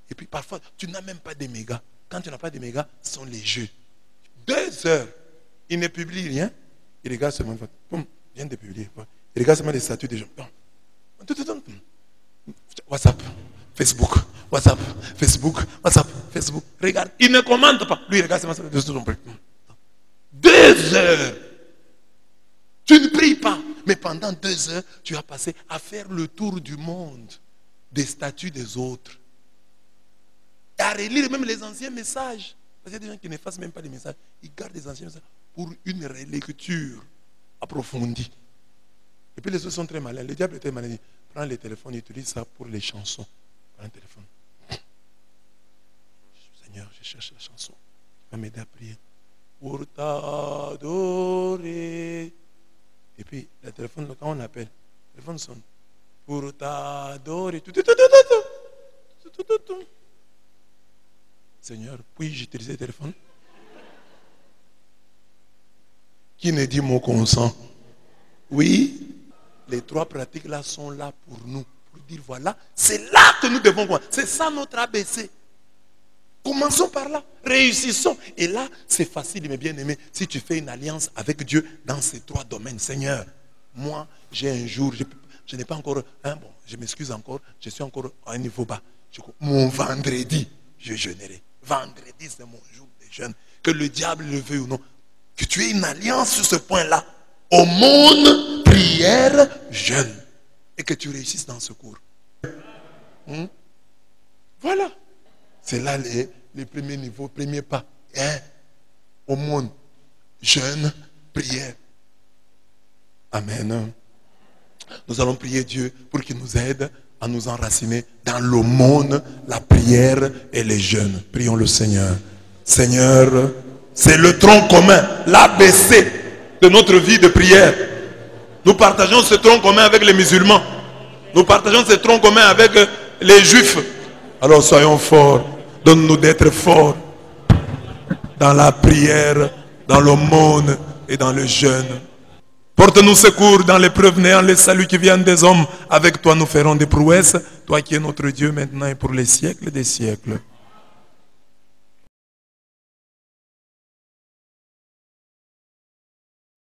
Et puis parfois, tu n'as même pas de mégas. Quand tu n'as pas de mégas, ce sont les jeux. 2 heures. Il ne publie rien. Il regarde seulement. Boum, vient de publier. Il regarde seulement les statuts des gens. WhatsApp, Facebook, WhatsApp, Facebook, WhatsApp, Facebook. Regarde. Il ne commande pas. Lui, il regarde seulement les statuts. 2 heures. Tu ne pries pas. Mais pendant 2 heures, tu as passé à faire le tour du monde des statuts des autres. Et à relire même les anciens messages. Parce qu'il y a des gens qui n'effacent même pas les messages. Ils gardent les anciens messages pour une relecture approfondie. Et puis les autres sont très malins. Le diable est très malin. Il prend les téléphones, il utilise ça pour les chansons. Prends un téléphone. Seigneur, je cherche la chanson. Tu vas m'aider à prier. Pour t'adorer. Et puis, le téléphone, quand on appelle, le téléphone sonne. Pour t'adorer. Seigneur, puis-je utiliser le téléphone? Qui ne dit mot consent? Oui. Les 3 pratiques là sont là pour nous. Pour dire voilà, c'est là que nous devons voir. C'est ça notre ABC. Commençons par là. Réussissons. Et là, c'est facile, mes bien-aimés. Si tu fais une alliance avec Dieu dans ces 3 domaines. Seigneur, moi, j'ai un jour, je n'ai pas encore, bon, je m'excuse encore, je suis encore à un niveau bas. Mon vendredi, je jeûnerai. Vendredi, c'est mon jour de jeûne. Que le diable le veuille ou non. Que tu aies une alliance sur ce point-là. Aumône, prière, jeûne. Et que tu réussisses dans ce cours. Voilà. C'est là les premiers niveaux, premiers pas. Aumône, jeûne, prière. Amen. Nous allons prier Dieu pour qu'il nous aide à nous enraciner dans l'aumône, la prière et les jeûnes. Prions le Seigneur. Seigneur, c'est le tronc commun, l'ABC de notre vie de prière. Nous partageons ce tronc commun avec les musulmans. Nous partageons ce tronc commun avec les juifs. Alors soyons forts. Donne-nous d'être forts dans la prière, dans l'aumône et dans le jeûne. Porte-nous secours dans l'épreuve néant, les saluts qui viennent des hommes. Avec toi nous ferons des prouesses. Toi qui es notre Dieu maintenant et pour les siècles des siècles.